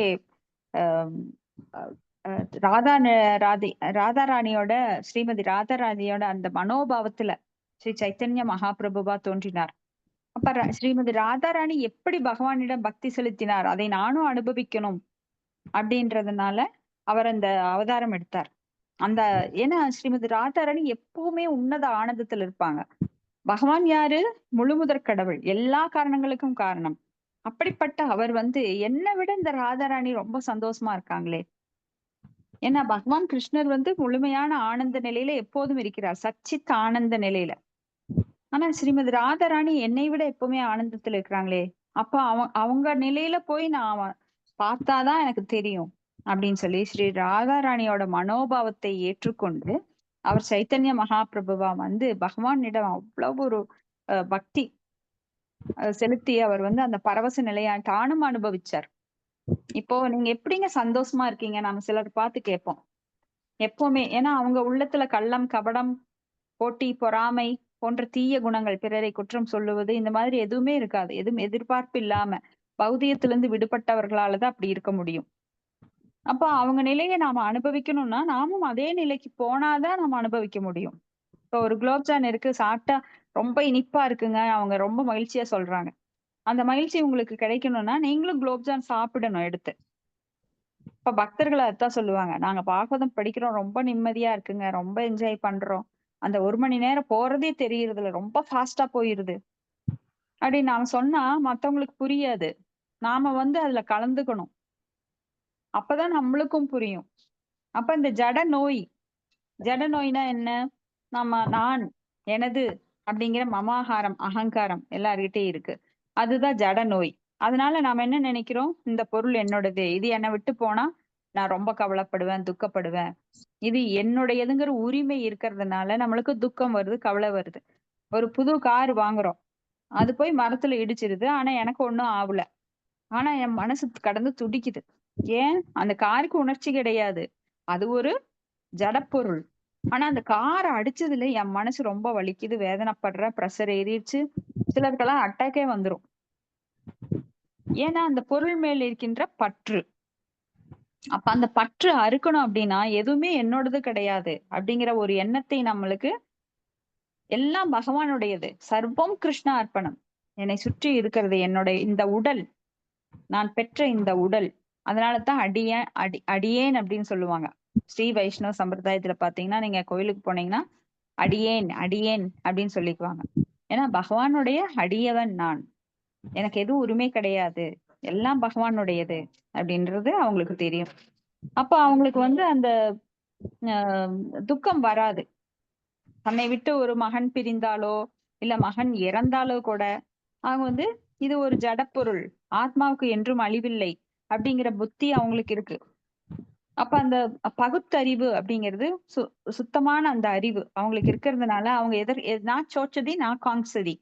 ராதா ராணியோட ஸ்ரீமதி ராதா ராணியோட அந்த மனோபாவத்துல ஸ்ரீ சைத்தன்ய மகாபிரபுவா தோன்றினார். அப்ப ஸ்ரீமதி ராதா ராணி எப்படி பகவானிடம் பக்தி செலுத்தினார், அதை நானும் அனுபவிக்கணும் அப்படின்றதுனால அவர் அந்த அவதாரம் எடுத்தார். ஏன்னா ஸ்ரீமதி ராதா ராணி எப்பவுமே உன்னத ஆனந்தத்துல இருப்பாங்க. பகவான் யாரு? முழுமுதற் கடவுள், எல்லா காரணங்களுக்கும் காரணம். அப்படிப்பட்ட அவர் வந்து என்னை விட இந்த ராதா ராணி ரொம்ப சந்தோஷமா இருக்காங்களே. ஏன்னா பகவான் கிருஷ்ணர் வந்து முழுமையான ஆனந்த நிலையில எப்போதும் இருக்கிறார், சச்சித் ஆனந்த நிலையில. ஆனா ஸ்ரீமதி ராதா ராணி என்னை விட எப்பவுமே ஆனந்தத்துல இருக்கிறாங்களே. அப்ப அவங்க நிலையில போய் நான் பார்த்தாதான் எனக்கு தெரியும் அப்படின்னு சொல்லி ஸ்ரீ ராதா ராணியோட மனோபாவத்தை ஏற்றுக்கொண்டு அவர் சைத்தன்ய மகாபிரபுவா வந்து பகவானிடம் அவ்வளவு ஒரு பக்தி செலுத்தி அவர் வந்து அந்த பரவச நிலையா தானும் அனுபவிச்சார். இப்போ நீங்க எப்படிங்க சந்தோஷமா இருக்கீங்க நாம சிலர் பார்த்து கேட்போம் எப்பவுமே. ஏன்னா அவங்க உள்ளத்துல கள்ளம், கபடம், போட்டி, பொறாமை போன்ற தீய குணங்கள், பிறரை குற்றம் சொல்லுவது, இந்த மாதிரி எதுவுமே இருக்காது. எதுவும் எதிர்பார்ப்பு இல்லாம பௌதியத்திலிருந்து விடுபட்டவர்களாலதான் அப்படி இருக்க முடியும். அப்ப அவங்க நிலையை நாம அனுபவிக்கணும்னா நாமும் அதே நிலைக்கு போனாதான் நாம அனுபவிக்க முடியும். இப்போ ஒரு குலோப்ஜான் இருக்கு, சாப்பிட்டா ரொம்ப இனிப்பா இருக்குங்க, அவங்க ரொம்ப மகிழ்ச்சியா சொல்றாங்க. அந்த மகிழ்ச்சி உங்களுக்கு கிடைக்கணும்னா நீங்களும் குலோப்ஜான் சாப்பிடணும் எடுத்து. இப்ப பக்தர்கள் அதான் சொல்லுவாங்க, நாங்க பாகவதம் படிக்கிறோம், ரொம்ப நிம்மதியா இருக்குங்க, ரொம்ப என்ஜாய் பண்றோம், அந்த 1 மணி நேரம் போறதே தெரியறதில்ல, ரொம்ப ஃபாஸ்டா போயிருது அப்படின்னு நாம சொன்னா மத்தவங்களுக்கு புரியாது. நாம வந்து அதுல கலந்துக்கணும், அப்பதான் நம்மளுக்கும் புரியும். அப்ப இந்த ஜட நோய்னா என்ன? நான், எனது அப்படிங்கிற மமாகாரம், அகங்காரம் எல்லார்கிட்டயும் இருக்கு. அதுதான் ஜட நோய். அதனால நாம என்ன நினைக்கிறோம், இந்த பொருள் என்னோடது, இது என்னை விட்டு போனா நான் ரொம்ப கவலைப்படுவேன், துக்கப்படுவேன், இது என்னுடையதுங்கிற உரிமை இருக்கிறதுனால நம்மளுக்கு துக்கம் வருது, கவலை வருது. ஒரு புது கார் வாங்குறோம், அது போய் மரத்துல இடிச்சிருது, ஆனா எனக்கு ஒண்ணும் ஆகல, ஆனா என் மனசு கடந்து துடிக்குது. ஏன்? அந்த காருக்கு உணர்ச்சி கிடையாது, அது ஒரு ஜடப்பொருள். ஆனா அந்த காரை அடிச்சதுல என் மனசு ரொம்ப வலிக்குது, வேதனைப்படுற, பிரஷர் ஏறிடுச்சு, சிலருக்கெல்லாம் அட்டாக்கே வந்துரும். ஏன்னா அந்த பொருள் மேல் இருக்கின்ற பற்று. அப்ப அந்த பற்று அறுக்கணும் அப்படின்னா எதுவுமே என்னோடது கிடையாது அப்படிங்கிற ஒரு எண்ணத்தை நம்மளுக்கு, எல்லாம் பகவானுடையது, சர்வம் கிருஷ்ண அர்ப்பணம், என்னை சுற்றி இருக்கிறது என்னுடைய இந்த உடல், நான் பெற்ற இந்த உடல். அதனாலதான் அடியேன் அப்படின்னு சொல்லுவாங்க. ஸ்ரீ வைஷ்ணவ சம்பிரதாயத்துல பாத்தீங்கன்னா, நீங்க கோயிலுக்கு போனீங்கன்னா அடியேன் அப்படின்னு சொல்லிக்குவாங்க. ஏன்னா பகவானுடைய அடியவன் நான், எனக்கு எதுவும் உரிமை கிடையாது, எல்லாம் பகவானுடையது அப்படின்றது அவங்களுக்கு தெரியும். அப்ப அவங்களுக்கு வந்து அந்த துக்கம் வராது. தன்னை விட்டு ஒரு மகன் பிரிந்தாலோ இல்ல மகன் இறந்தாலோ கூட அவங்க வந்து இது ஒரு ஜடப்பொருள், ஆத்மாவுக்கு என்றும் அழிவில்லை அப்படிங்கிற புத்தி அவங்களுக்கு இருக்கு. அப்ப அந்த பகுத்தறிவு அப்படிங்கிறது சுத்தமான அந்த அறிவு அவங்களுக்கு இருக்கிறதுனால அவங்க நான் சோச்சதி நான் காங்சதி,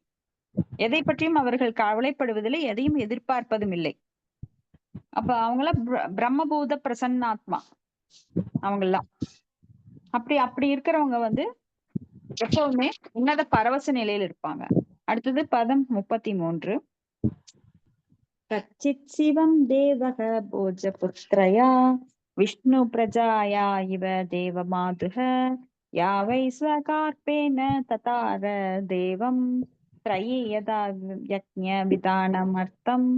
எதை பற்றியும் அவர்கள் கவலைப்படுவதில்லை, எதையும் எதிர்பார்ப்பதும் இல்லை. அப்ப அவங்களாம் பிரம்மபூத பிரசன்னாத்மா அவங்கெல்லாம். அப்படி இருக்கிறவங்க வந்து எப்பவுமே உன்னத பரவச நிலையில் இருப்பாங்க. அடுத்தது பதம் 33. கச்சித் சிவம் தேவக போஜ புத்ரயா விஷ்ணு பிரஜாயா இவ தேவ மாதுக யாவை ஸ்வகார்பேன ததார தேவம் த்ரயி யதா யக்ஞ விதானம் அர்த்தம்.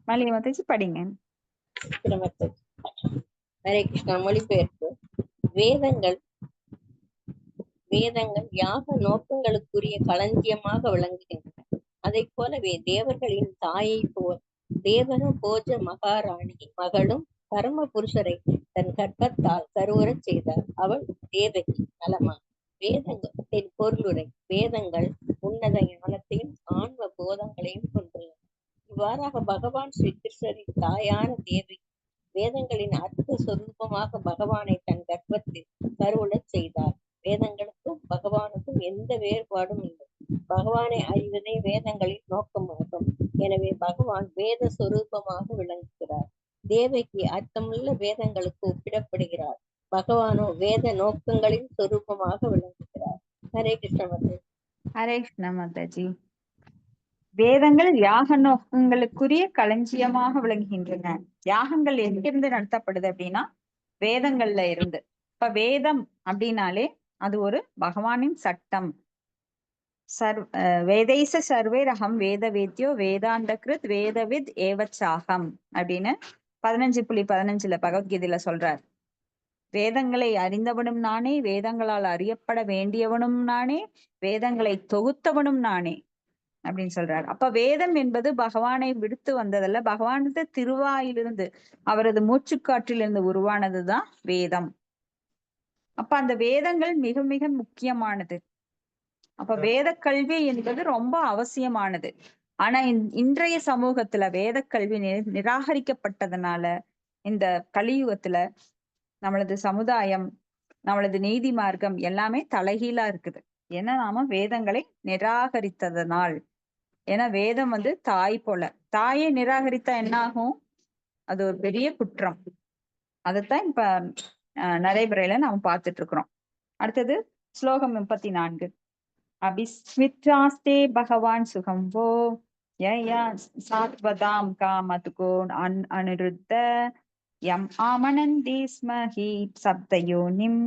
மலையமத்தைச்சு படிங்க. ஹரே கிருஷ்ணா. மொழிபெயர்ப்பு. வேதங்கள் யாக நோக்கங்களுக்குரிய களஞ்சியமாக விளங்குகின்றன. அதை போலவே தேவர்களின் தாயை போல் தேவன போஜ மகாராணி மகளும் பரம புருஷரை தன் கர்ப்பத்தால் கருவுறச் செய்தார். அவள் தேவகி. நலமா. வேதங்கள் பொருளுரை. வேதங்கள் உன்னத ஞானத்தையும் ஆன்ம போதங்களையும் கொண்டுள்ளன. இவ்வாறாக பகவான் ஸ்ரீ கிருஷ்ணரின் தாயான தேவகி வேதங்களின் அர்த்த சொரூபமாக பகவானை தன் கர்ப்பத்தில் கருவுறச் செய்தார். வேதங்களுக்கும் பகவானுக்கும் எந்த வேறுபாடும் இல்லை. பகவானை அறிவதே வேதங்களின் நோக்கமாகும். எனவே பகவான் வேத சொரூபமாக விளங்குகிறார். தேவகி அர்த்தமுள்ள வேதங்களுக்கு ஒப்பிடப்படுகிறார். பகவானோ வேத நோக்கங்களின் சொரூபமாக விளங்குகிறார். ஹரே கிருஷ்ண மாதாஜி. ஹரே கிருஷ்ண மாதாஜி. வேதங்கள் யாக நோக்கங்களுக்குரிய களஞ்சியமாக விளங்குகின்றன. யாகங்கள் எங்கிருந்து நடத்தப்படுது அப்படின்னா வேதங்கள்ல இருந்து. இப்ப வேதம் அப்படின்னாலே அது ஒரு பகவானின் சட்டம். வேதைச சர்வே ரகம் வேத வேத்யோ வேதாந்த கிருத் வேதவித் ஏவச்சாகம் அப்படின்னு 15.15 பகவத்கீதையில சொல்றார். வேதங்களை அறிந்தவனும் நானே, வேதங்களால் அறியப்பட வேண்டியவனும் நானே, வேதங்களை தொகுத்தவனும் நானே அப்படின்னு சொல்றாரு. அப்ப வேதம் என்பது பகவானை விடுத்து வந்ததல்ல, பகவானது திருவாயிலிருந்து அவரது மூச்சுக்காற்றிலிருந்து உருவானதுதான் வேதம். அப்ப அந்த வேதங்கள் மிக மிக முக்கியமானது. அப்ப வேத கல்வி என்பது ரொம்ப அவசியமானது. ஆனா இன்றைய சமூகத்துல வேத கல்வி நிராகரிக்கப்பட்டதுனால இந்த கலியுகத்துல நம்மளது சமுதாயம், நம்மளது நீதி மார்க்கம் எல்லாமே தலைகீழா இருக்குது. ஏன்னா நாம வேதங்களை நிராகரித்ததனால். ஏன்னா வேதம் வந்து தாய் போல. தாயை நிராகரித்தா என்ன ஆகும்? அது ஒரு பெரிய குற்றம். அதைத்தான் இப்ப நடைமுறையில நாம பார்த்துட்டு இருக்கிறோம். அடுத்தது ஸ்லோகம் 34. அபிஸ்மித்ராஸ்தே பகவான் சுகம் வோ யயா சாத்வதாம் காமதுகோ அனிருத்த யம் ஆமனந்தி ஸ்மஹி சப்தயோனிம்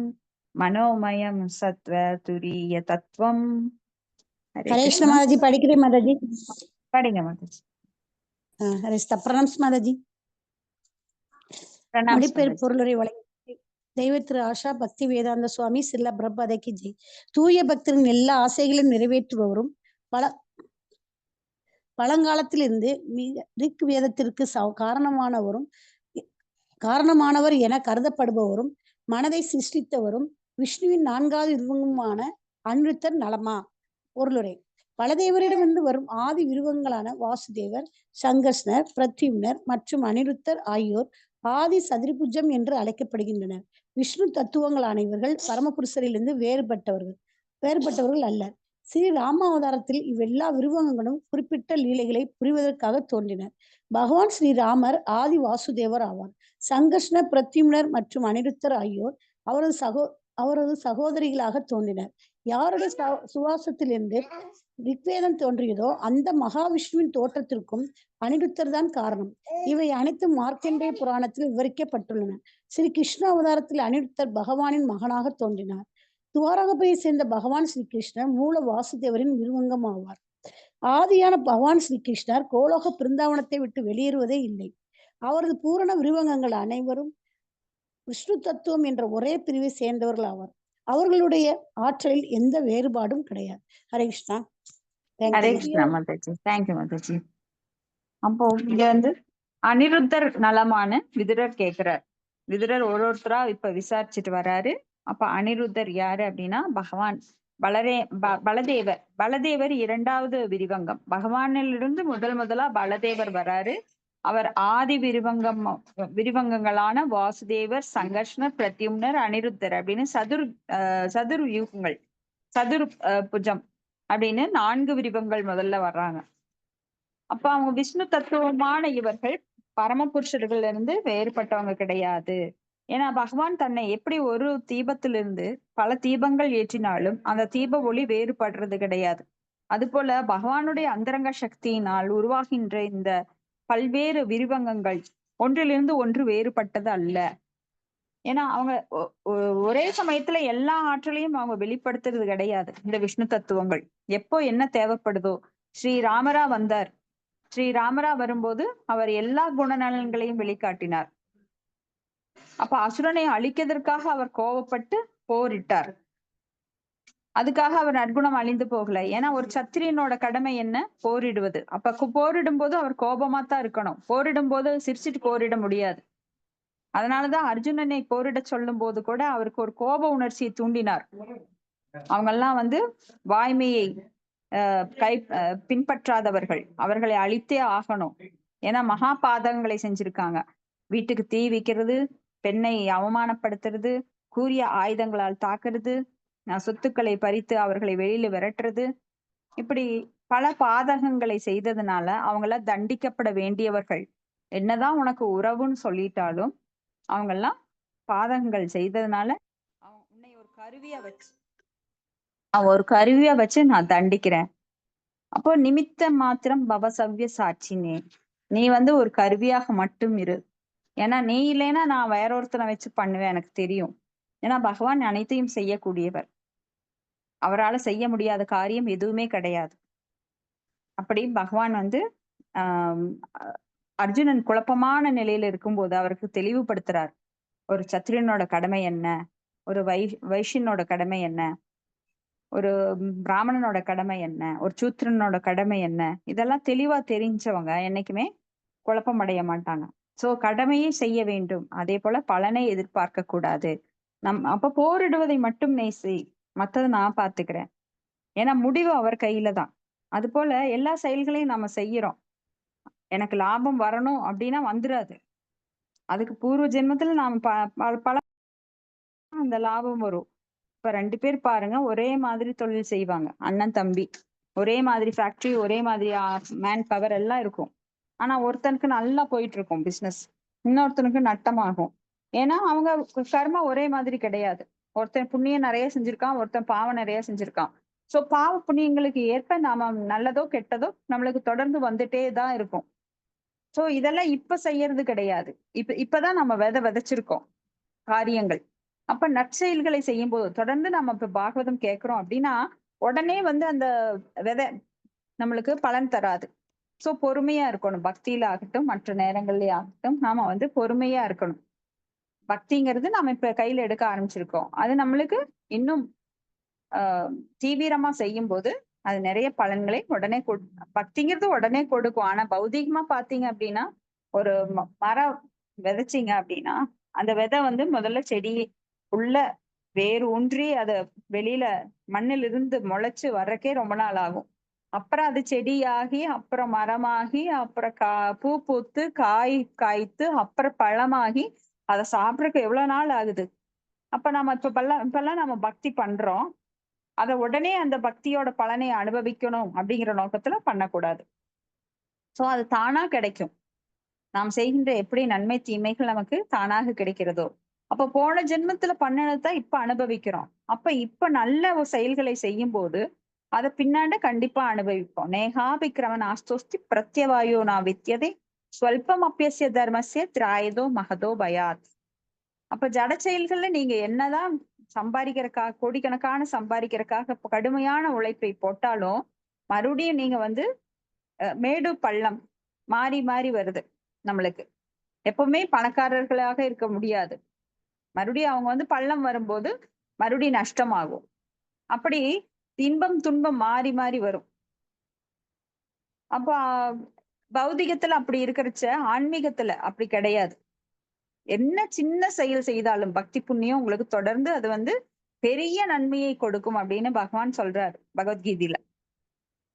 மனோமயம் சத்வ துரிய தத்துவம். ஹரே கிருஷ்ண மாதாஜி. படிக்கிறேன் மாதாஜி. படிங்க மாதாஜி. ஹரே பிரணாம்ஸ் மாதாஜி. மொழிபெயர்ப்பு பொருளுரை வழங்கி தெய்வ திரு ஆஷா பக்தி வேதாந்த சுவாமி சில்ல பிரபாதைக்கு ஜெய். தூய பக்தரின் எல்லா ஆசைகளையும் நிறைவேற்றுபவரும் பழங்காலத்திலிருந்து ரிக் வேதத்திற்கு காரணமானவர் என கருதப்படுபவரும் மனதை சிருஷ்டித்தவரும் விஷ்ணுவின் 4வது உருவகமான அனிருத்தர். நலமா. பொருளுரை. பலதேவரிடமிருந்து வரும் ஆதி விருவங்களான வாசுதேவர், சங்கர்ஷ்ணர், பிரத்யும்னர் மற்றும் அனிருத்தர் ஆகியோர் ஆதி சதிரிபுஜம் என்று அழைக்கப்படுகின்றனர். விஷ்ணு தத்துவங்களான இவர்கள் பரமபுருஷரிலிருந்து வேறுபட்டவர்கள் அல்ல. ஸ்ரீ ராமாவதாரத்தில் இவ்வெல்லா விருவங்களும் குறிப்பிட்ட லீலைகளை புரிவதற்காக தோன்றினர். பகவான் ஸ்ரீராமர் ஆதி வாசுதேவர் ஆவார். சங்கர்ஷ்ணர், பிரத்யும்னர் மற்றும் அனிருத்தர் ஆகியோர் அவரது சகோதரிகளாக தோன்றினர். யாருடைய சுவாசத்திலிருந்து ரிக்வேதம் தோன்றியதோ அந்த மகாவிஷ்ணுவின் தோற்றத்திற்கும் அனிருத்தர் தான் காரணம். இவை அனைத்தும் மார்க்கண்டேய புராணத்தில் விவரிக்கப்பட்டுள்ளன. ஸ்ரீ கிருஷ்ண அவதாரத்தில் அனிருத்தர் பகவானின் மகனாக தோன்றினார். துவாரகபுரியை சேர்ந்த பகவான் ஸ்ரீ கிருஷ்ணர் மூல வாசுதேவரின் விருவங்கம் ஆவார். ஆதியான பகவான் ஸ்ரீ கிருஷ்ணர் கோலோக பிருந்தாவனத்தை விட்டு வெளியேறுவதே இல்லை. அவரது பூரண விருவங்கங்கள் அனைவரும் விஷ்ணு தத்துவம் என்ற ஒரே பிரிவை சேர்ந்தவர்கள் ஆவார். அவர்களுடைய ஆற்றலில் எந்த வேறுபாடும் கிடையாது. ஹரே கிருஷ்ணா. ஹரே கிருஷ்ணா மாதாஜி. தேங்க்யூ மாதாஜி. அப்போ இங்க வந்து அனிருத்தர் நலமான விதுரர் கேட்கிறார். விதுரர் ஒருத்தரா இப்ப விசாரிச்சுட்டு வராரு. அப்ப அனிருத்தர் யாரு அப்படின்னா பகவான் பலதேவர். பலதேவர் 2வது விரிவங்கம். பகவானிலிருந்து முதலா பலதேவர் வராரு. அவர் ஆதி விரிவங்கங்களான வாசுதேவர், சங்கர்ஷ்ணர், பிரத்யும்னர், அனிருத்தர் அப்படின்னு சதுர் யூகங்கள், புஜம் அப்படின்னு 4 விரிவங்கள் முதல்ல வர்றாங்க. அப்ப அவங்க விஷ்ணு தத்துவமான இவர்கள் பரமபுருஷர்கள் இருந்து வேறுபட்டவங்க கிடையாது. ஏன்னா பகவான் தன்னை எப்படி ஒரு தீபத்திலிருந்து பல தீபங்கள் ஏற்றினாலும் அந்த தீப ஒளி வேறுபடுறது கிடையாது. அது போல பகவானுடைய அந்தரங்க சக்தியினால் உருவாகின்ற இந்த பல்வேறு விரிவங்கங்கள் ஒன்றிலிருந்து ஒன்று வேறுபட்டது அல்ல. ஏன்னா அவங்க ஒரே சமயத்துல எல்லா ஆற்றலையும் அவங்க வெளிப்படுத்துறது கிடையாது. இந்த விஷ்ணு தத்துவங்கள் எப்போ என்ன தேவைப்படுதோ, ஸ்ரீராமரா வந்தார். ஸ்ரீராமரா வரும்போது அவர் எல்லா குணநலன்களையும் வெளிக்காட்டினார். அப்ப அசுரனை அழிக்கிறதுக்காக அவர் கோபப்பட்டு போரிட்டார். அதுக்காக அவர் நற்குணம் அழிந்து போகல. ஏன்னா ஒரு சத்திரியனோட கடமை என்ன? போரிடுவது. அப்ப போரிடும் போது அவர் கோபமா தான் இருக்கணும். போரிடும் போது சிரிச்சிட்டு போரிட முடியாது. அதனாலதான் அர்ஜுனனை போரிட சொல்லும் போது கூட அவருக்கு ஒரு கோப உணர்ச்சியை தூண்டினார். அவங்க எல்லாம் வாய்மையை பின்பற்றாதவர்கள், அவர்களை அழித்தே ஆகணும். ஏன்னா மகா பாதகங்களை செஞ்சிருக்காங்க. வீட்டுக்கு தீ வைக்கிறது, பெண்ணை அவமானப்படுத்துறது, கூரிய ஆயுதங்களால் தாக்குறது, சொத்துக்களை பறித்து அவர்களை வெளியில விரட்டுறது, இப்படி பல பாதகங்களை செய்ததுனால அவங்கள தண்டிக்கப்பட வேண்டியவர்கள். என்னதான் உனக்கு உறவுன்னு சொல்லிட்டாலும் அவங்கெல்லாம் பாதகங்கள் செய்ததுனால உன்னை ஒரு கருவியா வச்சு நான் தண்டிக்கிறேன். அப்போ நிமித்த மாத்திரம் பவசவ்ய சாட்சினே, நீ ஒரு கருவியாக மட்டும் இரு. ஏன்னா நீ இல்லைன்னா நான் வேற ஒருத்தனை வச்சு பண்ணுவேன், எனக்கு தெரியும். ஏன்னா பகவான் அனைத்தையும் செய்யக்கூடியவர். அவரால் செய்ய முடியாத காரியம் எதுவுமே கிடையாது. அப்படி பகவான் அர்ஜுனன் குழப்பமான நிலையில இருக்கும்போது அவருக்கு தெளிவுபடுத்துறார். ஒரு சத்திரியனோட கடமை என்ன, ஒரு வைஷ்யனோட கடமை என்ன, ஒரு பிராமணனோட கடமை என்ன, ஒரு சூத்திரனோட கடமை என்ன, இதெல்லாம் தெளிவா தெரிஞ்சவங்க என்னைக்குமே குழப்பம் அடைய மாட்டாங்க. சோ கடமையை செய்ய வேண்டும், அதே போல பலனை எதிர்பார்க்க கூடாது. அப்ப போரிடுவதை மட்டும் நீ செய், மத்ததை நான் பாத்துக்கிறேன். ஏன்னா முடிவு அவர் கையில தான். அது போல எல்லா செயல்களையும் நம்ம செய்யறோம். எனக்கு லாபம் வரணும் அப்படின்னா வந்துடாது. அதுக்கு பூர்வ ஜென்மத்துல நாம பல அந்த லாபம் வரும். இப்ப 2 பேர் பாருங்க, ஒரே மாதிரி தொழில் செய்வாங்க, அண்ணன் தம்பி, ஒரே மாதிரி ஃபேக்டரி, ஒரே மாதிரி மேன் பவர் எல்லாம் இருக்கும். ஆனா ஒருத்தனுக்கு நல்லா போயிட்டு இருக்கும் பிசினஸ், இன்னொருத்தனுக்கு நட்டமாகும். ஏன்னா அவங்க கர்மா ஒரே மாதிரி கிடையாது. ஒருத்தன் புண்ணியம் நிறைய செஞ்சிருக்கான், ஒருத்தன் பாவம் நிறைய செஞ்சிருக்கான். சோ பாவ புண்ணியங்களுக்கு ஏற்ப நாம நல்லதோ கெட்டதோ நம்மளுக்கு தொடர்ந்து வந்துட்டே தான் இருக்கும். சோ இதெல்லாம் இப்ப செய்யறது கிடையாது. இப்பதான் நம்ம விதைச்சிருக்கோம் காரியங்கள். அப்ப நற்செயல்களை செய்யும் போது தொடர்ந்து நம்ம இப்ப பாகவதம் கேட்கிறோம் அப்படின்னா உடனே அந்த விதை நம்மளுக்கு பலன் தராது. சோ பொறுமையா இருக்கணும். பக்தியில ஆகட்டும், மற்ற நேரங்கள்லயே ஆகட்டும், நாம பொறுமையா இருக்கணும். பக்திங்கிறது நாம இப்ப கையில எடுக்க ஆரம்பிச்சிருக்கோம். அது நம்மளுக்கு இன்னும் தீவிரமா செய்யும் போது அது நிறைய பலன்களை உடனே பக்திங்கிறது உடனே கொடுக்கும். ஆனா பௌதிகமா பாத்தீங்க அப்படின்னா, ஒரு மரம் விதைச்சிங்க அப்படின்னா அந்த விதை முதல்ல செடி உள்ள வேறு ஊன்றி அத வெளியில மண்ணில் இருந்து முளைச்சு வர்றக்கே ரொம்ப நாள் ஆகும். அப்புறம் அது செடியாகி, அப்புறம் மரமாகி, அப்புறம் பூ பூத்து, காய் காய்த்து, அப்புறம் பழமாகி, அதை சாப்பிடறதுக்கு எவ்வளவு நாள் ஆகுது. அப்ப நம்ம இப்பெல்லாம் நம்ம பக்தி பண்றோம், அத உடனே அந்த பக்தியோட பலனை அனுபவிக்கணும் அப்படிங்கிற நோக்கத்துல பண்ணக்கூடாது. சோ அது தானா கிடைக்கும். நாம் செய்கின்ற எப்படி நன்மை தீமைகள் நமக்கு தானாக கிடைக்கிறதோ, அப்ப போன ஜென்மத்துல பண்ணதான் இப்ப அனுபவிக்கிறோம். அப்ப இப்ப நல்ல ஒரு செயல்களை செய்யும் போது அதை பின்னாண்ட கண்டிப்பா அனுபவிப்போம். நேகாபிக்கிரமன் ஆஸ்தோஸ்தி பிரத்யவாயோ நா வித்தியதே ஸ்வல்பம் அப்பியசிய தர்மசிய திராயதோ மகதோ பயாத். அப்ப ஜட செயல்கள்ல நீங்க என்னதான் சம்பாதிக்கிறதுக்காக, கோடிக்கணக்கான சம்பாதிக்கிறதுக்காக கடுமையான உழைப்பை போட்டாலும் மறுபடியும் நீங்க மேடு பள்ளம் மாறி மாறி வருது. நம்மளுக்கு எப்பவுமே பணக்காரர்களாக இருக்க முடியாது. மறுபடியும் அவங்க பள்ளம் வரும்போது மறுபடியும் நஷ்டமாகும். அப்படி இன்பம் துன்பம் மாறி மாறி வரும். அப்ப பௌதிகத்துல அப்படி இருக்கிறச்ச ஆன்மீகத்துல அப்படி கிடையாது. என்ன சின்ன செயல் செய்தாலும் பக்தி புண்ணியம் உங்களுக்கு தொடர்ந்து அது வந்து பெரிய நன்மையை கொடுக்கும் அப்படின்னு பகவான் சொல்றாரு பகவத்கீதையில.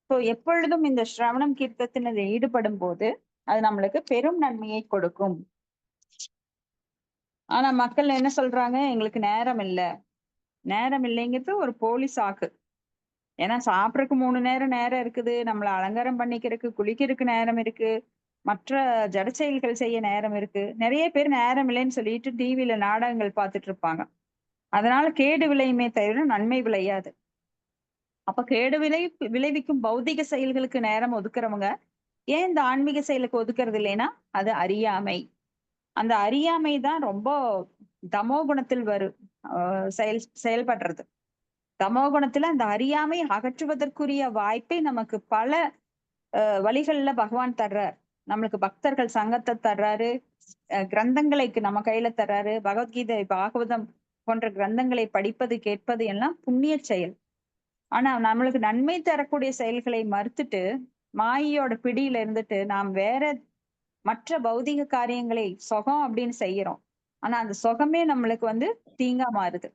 சோ எப்பொழுதும் இந்த சிரவணம் கீர்த்தனத்தில் ஈடுபடும் போது அது நம்மளுக்கு பெரும் நன்மையை கொடுக்கும். ஆனா மக்கள் என்ன சொல்றாங்க, எங்களுக்கு நேரம் இல்ல. நேரம் இல்லைங்கிறது ஒரு போலி சாக்கு. ஏன்னா சாப்பிடறதுக்கு 3 நேரம் இருக்குது, நம்மள அலங்காரம் பண்ணிக்கிறதுக்கு குளிக்கிறதுக்கு நேரம் இருக்கு, மற்ற ஜட செயல்கள் செய்ய நேரம் இருக்கு. நிறைய பேர் நேரம் இல்லைன்னு சொல்லிட்டு டிவில நாடகங்கள் பார்த்துட்டு இருப்பாங்க. அதனால கேடு விளையுமே தவிர நன்மை விளையாது. அப்ப கேடு விளைவிக்கும் பௌதிக செயல்களுக்கு நேரம் ஒதுக்குறவங்க ஏன் இந்த ஆன்மீக செயலுக்கு ஒதுக்குறது இல்லைன்னா அது அறியாமை. அந்த அறியாமை தான் ரொம்ப தமோ குணத்தில் செயல்படுறது. தமோ குணத்துல அந்த அறியாமை அகற்றுவதற்குரிய வாய்ப்பை நமக்கு பல வழிகள்ல பகவான் தர்றார். நம்மளுக்கு பக்தர்கள் சங்கத்தை தர்றாரு, கிரந்தங்களை நம்ம கையில தர்றாரு. பகவத்கீதை, பாகவதம் போன்ற கிரந்தங்களை படிப்பது கேட்பது எல்லாம் புண்ணிய செயல். ஆனா நம்மளுக்கு நன்மை தரக்கூடிய செயல்களை மறுத்துட்டு மாயையோட பிடியில இருந்துட்டு நாம் வேற மற்ற பௌதிக காரியங்களை சொகம் அப்படின்னு செய்யறோம். ஆனா அந்த சொகமே நம்மளுக்கு வந்து தீங்கா மாறுது.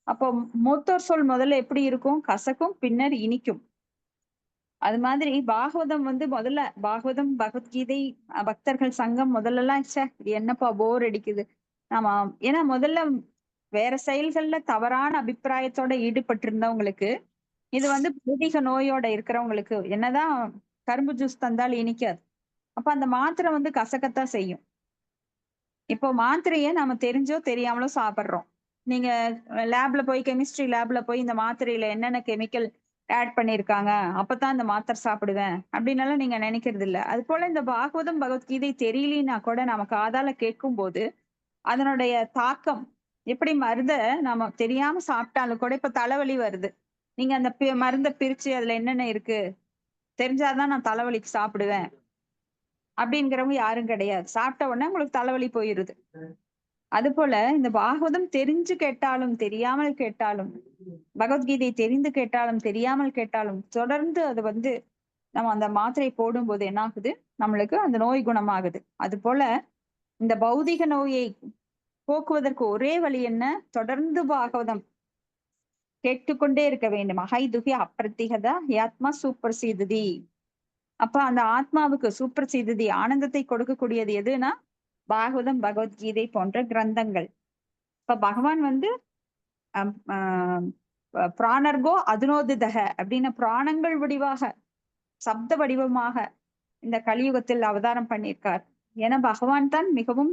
அப்போ மூத்தோர் சொல் முதல்ல எப்படி இருக்கும், கசக்கும் பின்னர் இனிக்கும். அது மாதிரி பாகவதம் வந்து முதல்ல பாகவதம் பகவத்கீதை பக்தர்கள் சங்கம் முதல்ல எல்லாம் இது என்னப்பா போர் அடிக்குது. ஆமா, ஏன்னா முதல்ல வேற செயல்கள்ல தவறான அபிப்பிராயத்தோட ஈடுபட்டு இருந்தவங்களுக்கு இது வந்து பௌதிக நோயோட இருக்கிறவங்களுக்கு என்னதான் கரும்பு ஜூஸ் தந்தாலும் இனிக்காது. அப்ப அந்த மாத்திரை வந்து கசக்கத்தான் செய்யும். இப்போ மாத்திரையை நாம தெரிஞ்சோ தெரியாமலோ சாப்பிடுறோம். நீங்க லேப்ல போய் கெமிஸ்ட்ரி லேப்ல போய் இந்த மாத்திரையில என்னென்ன கெமிக்கல் ஆட் பண்ணிருக்காங்க அப்பதான் இந்த மாத்திரை சாப்பிடுவேன் அப்படின்னு நீங்க நினைக்கிறது இல்ல. அது போல இந்த பாகவதம் பகவத்கீதை தெரியலனா கூட நம்ம காதால கேட்கும் போது அதனுடைய தாக்கம் எப்படி மருந்த நாம தெரியாம சாப்பிட்டாலும் கூட இப்ப தலைவலி வருது, நீங்க அந்த மருந்தை பிரிச்சு அதுல என்னென்ன இருக்கு தெரிஞ்சாதான் நான் தலைவலிக்கு சாப்பிடுவேன் அப்படிங்கிறவங்க யாரும் கிடையாது. சாப்பிட்ட உடனே உங்களுக்கு தலைவலி போயிருது. அது போல இந்த பாகவதம் தெரிஞ்சு கேட்டாலும் தெரியாமல் கேட்டாலும், பகவத்கீதை தெரிந்து கேட்டாலும் தெரியாமல் கேட்டாலும் தொடர்ந்து அது வந்து நம்ம அந்த மாத்திரை போடும்போது என்ன ஆகுது, நம்மளுக்கு அந்த நோய் குணமாகுது. அது போல இந்த பௌதிக நோயை போக்குவதற்கு ஒரே வழி என்ன, தொடர்ந்து பாகவதம் கேட்டுக்கொண்டே இருக்க வேண்டும். அஹைதுகி அப்பிரதிகதா ஆத்மா சூப்பர் சீததி. அப்ப அந்த ஆத்மாவுக்கு சூப்பர் சீததி ஆனந்தத்தை கொடுக்கக்கூடியது எதுனா பாகவதம் பகவத்கீதை போன்ற கிரந்தங்கள். இப்ப பகவான் வந்து பிராணர்கோ அதுனோதிதக அப்படின்னு பிராணங்கள் வடிவாக சப்த வடிவமாக இந்த கலியுகத்தில் அவதாரம் பண்ணியிருக்கார். ஏன்னா பகவான் தான் மிகவும்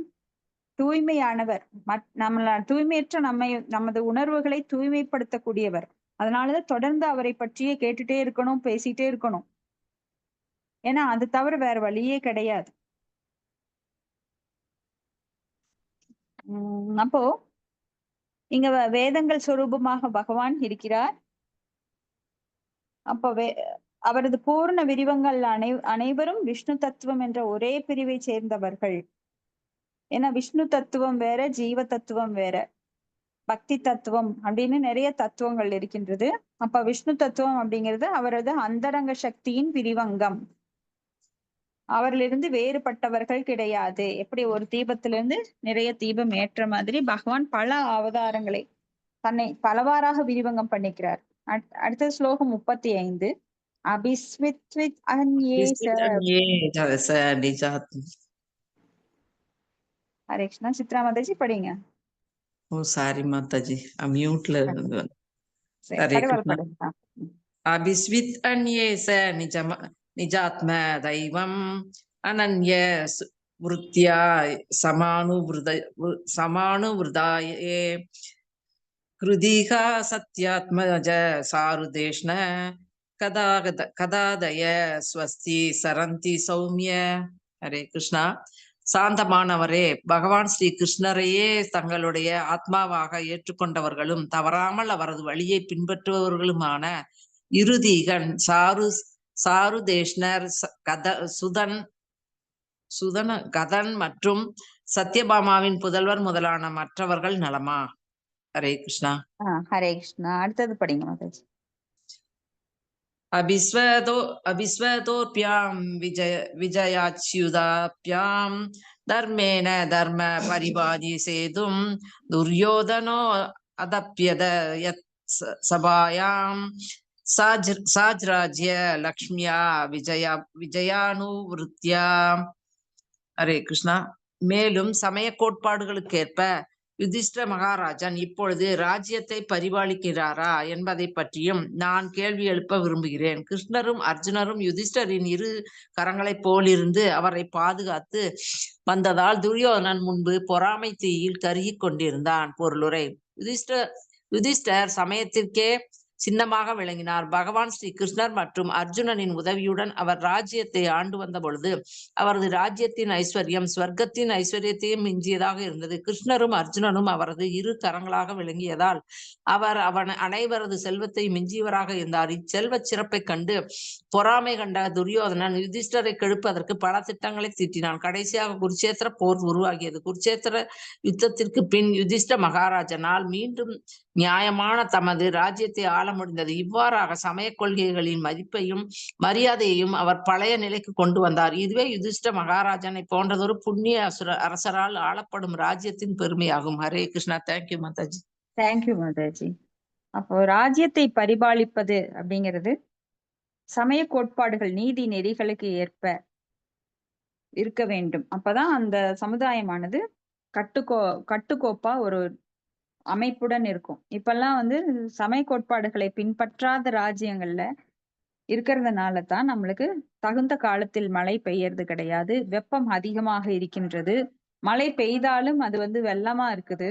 தூய்மையானவர். நம்மள தூய்மையற்ற நமது உணர்வுகளை தூய்மைப்படுத்தக்கூடியவர். அதனாலதான் தொடர்ந்து அவரை பற்றியே கேட்டுட்டே இருக்கணும், பேசிட்டே இருக்கணும். ஏன்னா அது தவிர வேற வழியே கிடையாது. அப்போ இங்க வேதங்கள் சொரூபமாக பகவான் இருக்கிறார். அப்போ அவரது பூர்ண விரிவங்கள் அனைவரும் விஷ்ணு தத்துவம் என்ற ஒரே பிரிவை சேர்ந்தவர்கள். ஏன்னா விஷ்ணு தத்துவம் வேற, ஜீவ தத்துவம் வேற, பக்தி தத்துவம் அப்படின்னு நிறைய தத்துவங்கள் இருக்கின்றது. அப்ப விஷ்ணு தத்துவம் அப்படிங்கிறது அவரது அந்தரங்க சக்தியின் விரிவங்கம். அவரிலிருந்து வேறுபட்டவர்கள் கிடையாது. எப்படி ஒரு தீபத்திலிருந்து நிறைய தீபம் ஏற்ற மாதிரி பகவான் பல அவதாரங்களை தன்னை பலவாறாக விரிவங்கம் பண்ணிக்கிறார். அடுத்த ஸ்லோகம் 35. அபிஸ்வித்வித் ஹரே கிருஷ்ணா. சித்ரா மாதாஜி படிங்க. ஓ சாரி மாதாஜி, மியூட்ல இருந்து. ஹரே கிருஷ்ணா. அபிஸ்வித் அன்யேச நிஜாத்ம தெய்வம் அனன்ய விருத்தியா சமானுவிருதாயே கிருதிகா சத்யாத்மஜ சாருதேஷ்ண கதாதய ஸ்வஸ்தி சரந்தி சௌமிய. ஹரே கிருஷ்ணா. சாந்தமானவரே, பகவான் ஸ்ரீ கிருஷ்ணரையே தங்களுடைய ஆத்மாவாக ஏற்றுக்கொண்டவர்களும் தவறாமல் அவரது வழியை பின்பற்றுபவர்களுமான இருதீகன் சாருதேஷ்ணர் கதன் மற்றும் சத்யபாமாவின் புதல்வர் முதலான மற்றவர்கள் நலமா? ஹரே கிருஷ்ணா. ஹரே கிருஷ்ணா. அடுத்தது படிங்க மாதாஜி. அபிஸ்வதோர்பியாம் விஜயாச்யுதாப்யாம் தர்மேன தர்ம பரிபாதி சேதும் துரியோதனோ அதப்யத யத் சபாயாம் சாஜ்ராஜ்ய லக்ஷ்மியா விஜயானுவிருத்தியா. ஹரே கிருஷ்ணா. மேலும் சமய கோட்பாடுகளுக்கேற்ப யுதிஷ்ட மகாராஜன் இப்பொழுது ராஜ்யத்தை பரிபாலிக்கிறாரா என்பதை பற்றியும் நான் கேள்வி எழுப்ப விரும்புகிறேன். கிருஷ்ணரும் அர்ஜுனரும் யுதிஷ்டரின் இரு கரங்களைப் போலிருந்து அவரை பாதுகாத்து வந்ததால் துரியோதனன் முன்பு பொறாமை தீயில் கருகிக் கொண்டிருந்தான். பொருளுரை. யுதிஷ்டர் சமயத்திற்கே சின்னமாக விளங்கினார். பகவான் ஸ்ரீ கிருஷ்ணர் மற்றும் அர்ஜுனனின் உதவியுடன் அவர் ராஜ்யத்தை ஆண்டு வந்த பொழுது அவரது ராஜ்யத்தின் ஐஸ்வர்யம் ஸ்வர்க்கத்தின் ஐஸ்வர்யத்தையும் மிஞ்சியதாக இருந்தது. கிருஷ்ணரும் அர்ஜுனனும் அவரது இரு கரங்களாக விளங்கியதால் அவர் அனைவரது செல்வத்தை மிஞ்சியவராக இருந்தார். இச்செல்வ சிறப்பை கண்டு பொறாமை கண்ட துரியோதனன் யுதிஷ்டரை கெடுப்பதற்கு பல திட்டங்களை தீட்டினான். கடைசியாக குருச்சேத்திர போர் உருவாகியது. குருச்சேத்திர யுத்தத்திற்கு பின் யுதிஷ்ட மகாராஜனால் மீண்டும் நியாயமான தமது ராஜ்யத்தை ஆள முடிந்தது. இவ்வாறாக சமய கொள்கைகளின் மதிப்பையும் மரியாதையையும் அவர் பழைய நிலைக்கு கொண்டு வந்தார். இதுவே யுதிஷ்ட மகாராஜனை போன்றதொரு புண்ணிய அரசரால் ஆளப்படும் ராஜ்யத்தின் பெருமையாகும். ஹரே கிருஷ்ணா. தேங்க்யூ மாதாஜி. தேங்க்யூ மாதாஜி. அப்போ ராஜ்யத்தை பரிபாலிப்பது அப்படிங்கிறது சமய கோட்பாடுகள் நீதி நெறிகளுக்கு ஏற்ப இருக்க வேண்டும். அப்பதான் அந்த சமுதாயமானது கட்டுக்கோப்பா ஒரு அமைப்புடன் இருக்கும். இப்பெல்லாம் சமய கோட்பாடுகளை பின்பற்றாத ராஜ்யங்கள்ல இருக்கிறதுனால தான் நம்மளுக்கு தகுந்த காலத்தில் மழை பெய்யறது கிடையாது. வெப்பம் அதிகமாக இருக்கின்றது. மழை பெய்தாலும் அது வெள்ளமா இருக்குது.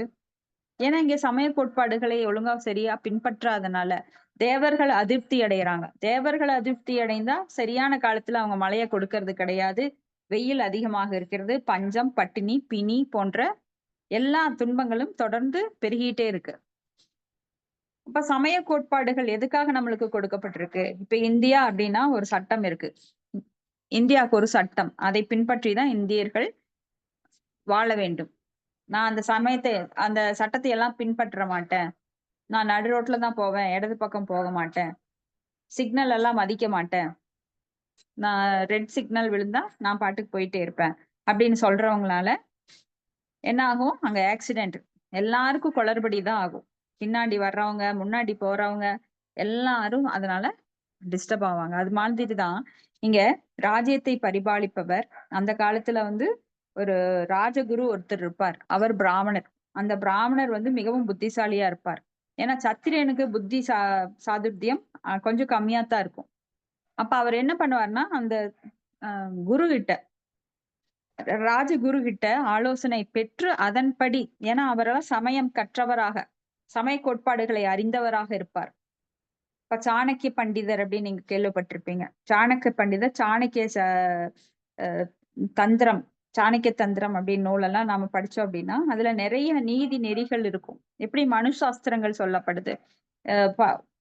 ஏன்னா இங்க சமய கோட்பாடுகளை ஒழுங்கா சரியா பின்பற்றாதனால தேவர்கள் அதிருப்தி அடைகிறாங்க. தேவர்கள் அதிருப்தி அடைந்தா சரியான காலத்துல அவங்க மழையை கொடுக்கறது கிடையாது. வெயில் அதிகமாக இருக்கிறது. பஞ்சம், பட்டினி, பிணி போன்ற எல்லா துன்பங்களும் தொடர்ந்து பெருகிட்டே இருக்கு. இப்ப சமய கோட்பாடுகள் எதுக்காக நம்மளுக்கு கொடுக்கப்பட்டிருக்கு? இப்ப இந்தியா அப்படின்னா ஒரு சட்டம் இருக்கு. இந்தியாவுக்கு ஒரு சட்டம், அதை பின்பற்றி தான் இந்தியர்கள் வாழ வேண்டும். நான் அந்த சட்டத்தை எல்லாம் பின்பற்ற மாட்டேன். நான் நடு ரோட்ல தான் போவேன், இடது பக்கம் போக மாட்டேன், சிக்னல் எல்லாம் மதிக்க மாட்டேன், நான் ரெட் சிக்னல் விழுந்தா நான் பாட்டுக்கு போயிட்டே இருப்பேன் அப்படின்னு சொல்றவங்களால என்ன ஆகும்? அங்க ஆக்சிடென்ட், எல்லாருக்கும் குளறுபடிதான் ஆகும். பின்னாடி வர்றவங்க, முன்னாடி போறவங்க எல்லாரும் அதனால டிஸ்டர்ப் ஆவாங்க. அது மாதிரிதான் இங்க ராஜ்யத்தை பரிபாலிப்பவர். அந்த காலத்துல ஒரு ராஜகுரு ஒருத்தர் இருப்பார். அவர் பிராமணர். அந்த பிராமணர் மிகவும் புத்திசாலியா இருப்பார். ஏன்னா சத்திரியனுக்கு புத்தி சாதுர்த்தியம் கொஞ்சம் கம்மியா தான் இருக்கும். அப்ப அவர் என்ன பண்ணுவார்னா, அந்த குரு கிட்ட, ராஜகுரு கிட்ட ஆலோசனை பெற்று அதன்படி, ஏன்னா அவரெல்லாம் சமயம் கற்றவராக, சமய கோட்பாடுகளை அறிந்தவராக இருப்பார். இப்ப சாணக்கிய பண்டிதர் அப்படின்னு நீங்க கேள்விப்பட்டிருப்பீங்க. சாணக்கிய பண்டிதர் சாணக்கிய தந்திரம், சாணக்கிய தந்திரம் அப்படின்னு நூலெல்லாம் நாம படிச்சோம் அப்படின்னா அதுல நிறைய நீதி நெறிகள் இருக்கும். எப்படி மனு சாஸ்திரங்கள் சொல்லப்படுது.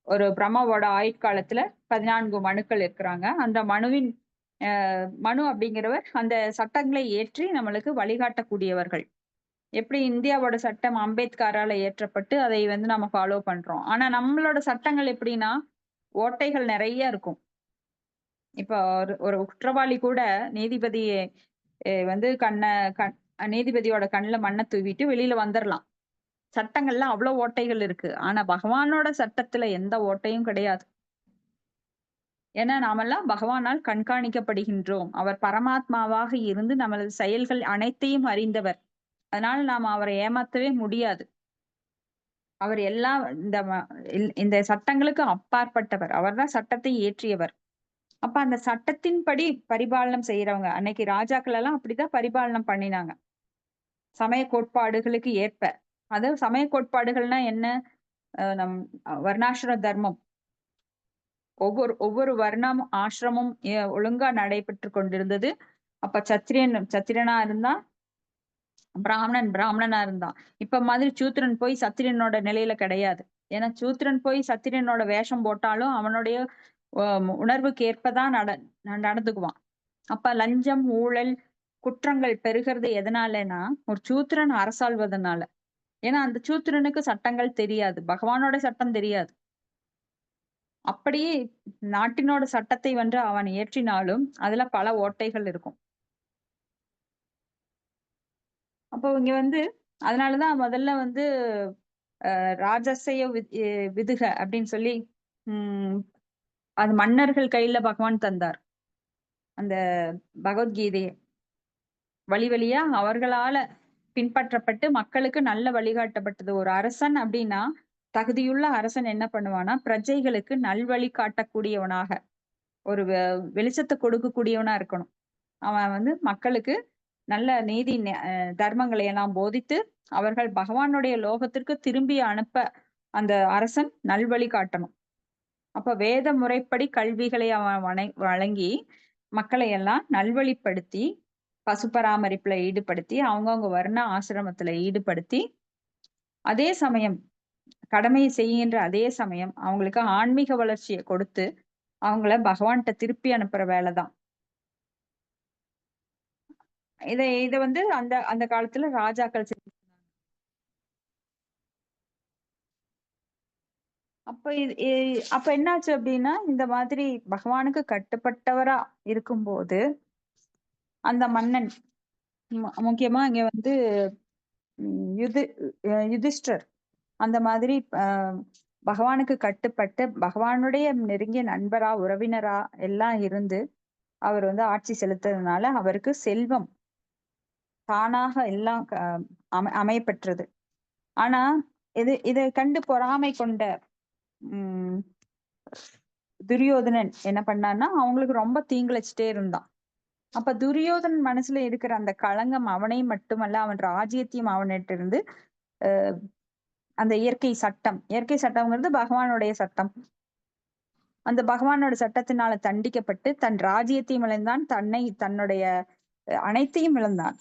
ஒரு பிரம்மாவோட ஆயுட்காலத்துல 14 மனுக்கள் இருக்கிறாங்க. அந்த மனு அப்படிங்கிறவர் அந்த சட்டங்களை ஏற்றி நம்மளுக்கு வழிகாட்டக்கூடியவர்கள். எப்படி இந்தியாவோட சட்டம் அம்பேத்கரால இயற்றப்பட்டு அதை நம்ம ஃபாலோ பண்றோம். ஆனா நம்மளோட சட்டங்கள் எப்படின்னா ஓட்டைகள் நிறைய இருக்கும். இப்ப ஒரு குற்றவாளி கூட நீதிபதியை நீதிபதியோட கண்ணுல மண்ணை தூவிட்டு வெளியில வந்துடலாம். சட்டங்கள்ல அவ்வளவு ஓட்டைகள் இருக்கு. ஆனா பகவானோட சட்டத்துல எந்த ஓட்டையும் கிடையாது. ஏன்னா நாமெல்லாம் பகவானால் கண்காணிக்கப்படுகின்றோம். அவர் பரமாத்மாவாக இருந்து நமது செயல்கள் அனைத்தையும் அறிந்தவர். அதனால நாம அவரை ஏமாத்தவே முடியாது. அவர் எல்லாம் இந்த சட்டங்களுக்கு அப்பாற்பட்டவர். அவர்தான் சட்டத்தை இயற்றியவர். அப்ப அந்த சட்டத்தின்படி பரிபாலனம் செய்யறவங்க, அன்னைக்கு ராஜாக்கள் எல்லாம் அப்படிதான் பரிபாலனம் பண்ணினாங்க, சமய கோட்பாடுகளுக்கு ஏற்ப. அதாவது சமய கோட்பாடுகள்னா என்ன? நம் வர்ணாசிரம தர்மம், ஒவ்வொரு வர்ணம் ஆசிரமும் ஒழுங்கா நடைபெற்று கொண்டிருந்தது. அப்ப சத்திரியனா இருந்தா, பிராமணனா இருந்தான். இப்ப மாதிரி சூத்திரன் போய் சத்திரியனோட நிலையில கிடையாது. ஏன்னா சூத்திரன் போய் சத்திரியனோட வேஷம் போட்டாலும் அவனுடைய உணர்வுக்கு ஏற்பதான் நடந்துக்குவான். அப்ப லஞ்சம், ஊழல், குற்றங்கள் பெருகிறது எதனாலனா ஒரு சூத்திரன் அரசாள்வதனால. ஏன்னா அந்த சூத்திரனுக்கு சட்டங்கள் தெரியாது, பகவானோட சட்டம் தெரியாது. அப்படியே நாட்டினோட சட்டத்தை அவன் இயற்றினாலும் அதுல பல ஓட்டைகள் இருக்கும். அப்போ இங்க வந்து அதனாலதான் முதல்ல வந்து ராஜசய விதுக அப்படின்னு சொல்லி அது மன்னர்கள் கையில பகவான் தந்தார் அந்த பகவத்கீதையை. வழி வழியா அவர்களால பின்பற்றப்பட்டு மக்களுக்கு நல்ல வழிகாட்டப்பட்டது. ஒரு அரசன் அப்படின்னா, தகுதியுள்ள அரசன் என்ன பண்ணுவானா, பிரஜைகளுக்கு நல்வழி காட்டக்கூடியவனாக, ஒரு வெளிச்சத்தை கொடுக்கக்கூடியவனா இருக்கணும். அவன் வந்து மக்களுக்கு நல்ல நீதி தர்மங்களை எல்லாம் போதித்து அவர்கள் பகவானுடைய லோகத்திற்கு திரும்பி அனுப்ப அந்த அரசன் நல்வழி காட்டணும். அப்ப வேத முறைப்படி கல்விகளை அவன் வழங்கி மக்களை எல்லாம் நல்வழிப்படுத்தி பசு பராமரிப்புல ஈடுபடுத்தி அவங்கவுங்க வர்ண ஆசிரமத்துல ஈடுபடுத்தி அதே சமயம் கடமையை செய்கின்ற அதே சமயம் அவங்களுக்கு ஆன்மீக வளர்ச்சியை கொடுத்து அவங்கள பகவான்கிட்ட திருப்பி அனுப்புற வேலைதான். இத வந்து அந்த அந்த காலத்துல ராஜாக்கள் அப்ப என்னாச்சு அப்படின்னா, இந்த மாதிரி பகவானுக்கு கட்டுப்பட்டவரா இருக்கும்போது அந்த மன்னன் முக்கியமா இங்க வந்து யுதிஷ்டர் அந்த மாதிரி பகவானுக்கு கட்டுப்பட்டு பகவானுடைய நெருங்கிய நண்பரா உறவினரா எல்லாம் இருந்து அவர் வந்து ஆட்சி செலுத்துறதுனால அவருக்கு செல்வம் தானாக எல்லாம் அமையப்பெற்றது. ஆனா இதை கண்டு பொறாமை கொண்ட துரியோதனன் என்ன பண்ணான்னா அவங்களுக்கு ரொம்ப தீங்கிழைச்சிட்டே இருந்தான். அப்ப துரியோதனன் மனசுல இருக்கிற அந்த களங்கம் அவனை மட்டுமல்ல அவன் ராஜ்யத்தையும் அவனிட்டு இருந்து அந்த இயற்கை சட்டம்ங்கிறது பகவானுடைய சட்டம். அந்த பகவானோட சட்டத்தினால தண்டிக்கப்பட்டு தன் ராஜ்யத்தையும் இழந்தான், தன்னுடைய அனைத்தையும் இழந்தான்.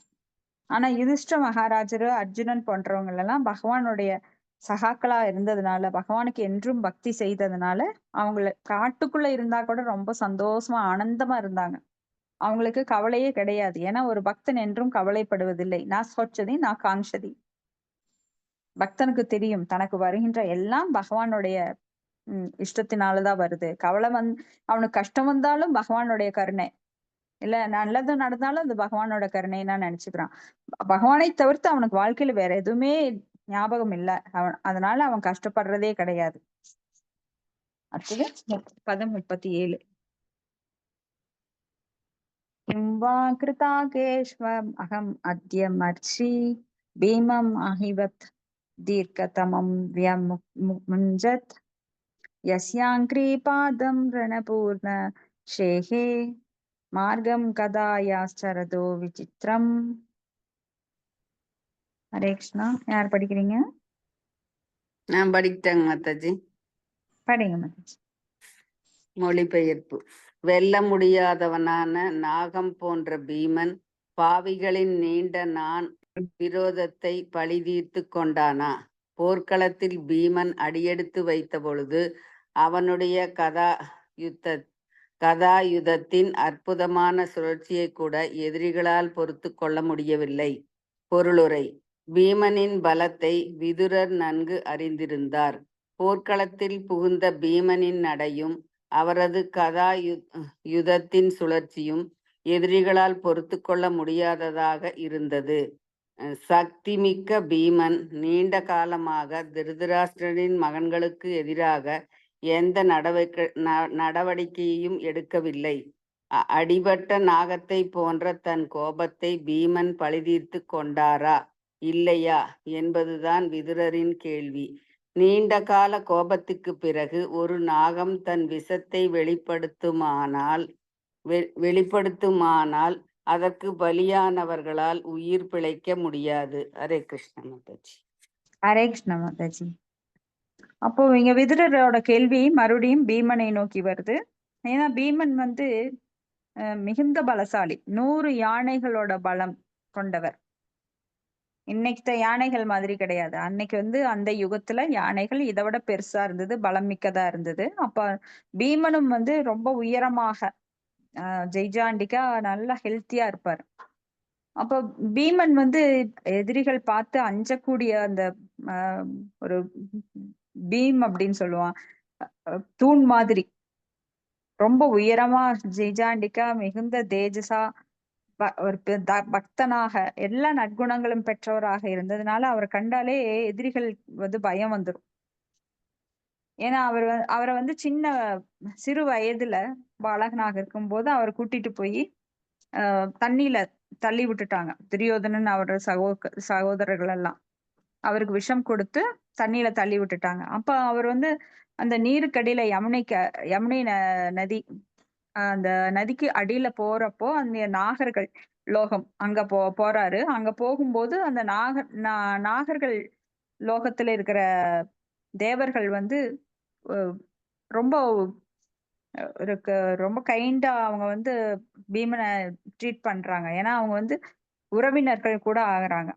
ஆனா யுதிஷ்ட மகாராஜர் அர்ஜுனன் போன்றவங்க எல்லாம் பகவானுடைய சகாக்களா இருந்ததுனால பகவானுக்கு என்றும் பக்தி செய்ததுனால அவங்கள காட்டுக்குள்ள இருந்தா கூட ரொம்ப சந்தோஷமா ஆனந்தமா இருந்தாங்க. அவங்களுக்கு கவலையே கிடையாது. ஏன்னா ஒரு பக்தன் என்றும் கவலைப்படுவதில்லை. நான் சொச்சதி நான் காங்ஷதி. பக்தனுக்கு தெரியும் தனக்கு வருகின்ற எல்லாம் பகவானுடைய இஷ்டத்தினாலதான் வருது. கவலை அவனுக்கு கஷ்டம் வந்தாலும் பகவானுடைய கருணை, இல்ல நல்லது நடந்தாலும் அது பகவானோட கருணைன்னா நினைச்சுக்கிறான். பகவானை தவிர்த்து அவனுக்கு வாழ்க்கையில வேற எதுவுமே ஞாபகம் இல்லை. அதனால அவன் கஷ்டப்படுறதே கிடையாது. அடுத்தது பதம் 37. கிம்வா கிருதாகேஷ்வம் அகம் அத்யமர்ச்சி பீமம் அஹிவத் தீர்க்கதமம் வியமுஞ்சத் யஸ்யாங்கிரீபாதம் ரணபூர்ண ஷேஹே மார்க்கம் கதாயாச்சரதோ விசித்திரம். ஹரே கிருஷ்ணா. யார் படிக்கிறீங்க? நான் படிக்கிட்டேங்க மாதாஜி. படிங்க மாதாஜி. மொழிபெயர்ப்பு. வெல்ல முடியாதவனான நாகம் போன்ற பீமன் பாவிகளின் நீண்ட நான் விரோதத்தை பழி தீர்த்து கொண்டானா? போர்க்களத்தில் பீமன் அடியெடுத்து வைத்த பொழுது அவனுடைய கதாயுதத்தின் அற்புதமான சுழற்சியை கூட எதிரிகளால் பொறுத்து கொள்ள முடியவில்லை. பொருளுரை. பீமனின் பலத்தை விதுரர் நன்கு அறிந்திருந்தார். போர்க்களத்தில் புகுந்த பீமனின் நடையும் அவரது யுதத்தின் சுழற்சியும் எதிரிகளால் பொறுத்து கொள்ள முடியாததாக இருந்தது. சக்திமிக்க பீமன் நீண்ட காலமாக திருதராஷ்டிரனின் மகன்களுக்கு எதிராக எந்த நடவடிக்கையையும் எடுக்கவில்லை. அடிபட்ட நாகத்தை போன்ற தன் கோபத்தை பீமன் பழிதீர்த்து கொண்டாரா இல்லையா என்பதுதான் விதுரரின் கேள்வி. நீண்ட கால கோபத்துக்கு பிறகு ஒரு நாகம் தன் விஷத்தை வெளிப்படுத்துமானால் அதற்கு பலியானவர்களால் உயிர் பிழைக்க முடியாது. ஹரே கிருஷ்ண மாதாஜி. ஹரே கிருஷ்ண மாதாஜி. அப்போ இங்க விதுரரோட கேள்வி மறுபடியும் பீமனை நோக்கி வருது. ஏன்னா பீமன் வந்து மிகுந்த பலசாலி, 100 யானைகளோட பலம் கொண்டவர். இன்னைக்கு யானைகள் மாதிரி கிடையாது. அன்னைக்கு வந்து அந்த யுகத்துல யானைகள் இதை விட பெருசா இருந்தது, பலம் மிக்கதா இருந்தது. அப்ப பீமனும் வந்து ரொம்ப உயரமாக ஜெய்ஜாண்டிக்கா நல்லா ஹெல்த்தியா இருப்பார். அப்ப பீமன் வந்து எதிரிகள் பார்த்து அஞ்சக்கூடிய அந்த ஒரு பீம் அப்படின்னு சொல்லுவான், தூண் மாதிரி ரொம்ப உயரமா ஜெய்ஜாண்டிக்கா மிகுந்த தேஜஸா ஒரு பக்தனாக எல்லா நற்குணங்களும் பெற்றவராக இருந்ததுனால அவரை கண்டாலே எதிரிகள் வந்து பயம் வந்துடும். ஏன்னா அவரை வந்து சிறு வயதுல பாலகனாக இருக்கும்போது அவர் கூட்டிட்டு போய் தண்ணியில தள்ளி விட்டுட்டாங்க. துரியோதனன் அவரோட சகோதரர்கள் எல்லாம் அவருக்கு விஷம் கொடுத்து தண்ணியில தள்ளி விட்டுட்டாங்க. அப்ப அவர் வந்து அந்த நீருக்கடியில யமுனை நதி, அந்த நதிக்கு அடியில போறப்போ அந்த நாகர்கள் லோகம் அங்க போறாரு. அங்க போகும்போது அந்த நாகர்கள் லோகத்துல இருக்கிற தேவர்கள் வந்து ரொம்ப ரொம்ப கைண்டா அவங்க வந்து பீமனை ட்ரீட் பண்றாங்க. ஏன்னா அவங்க வந்து உறவினர்கள் கூட ஆகுறாங்க.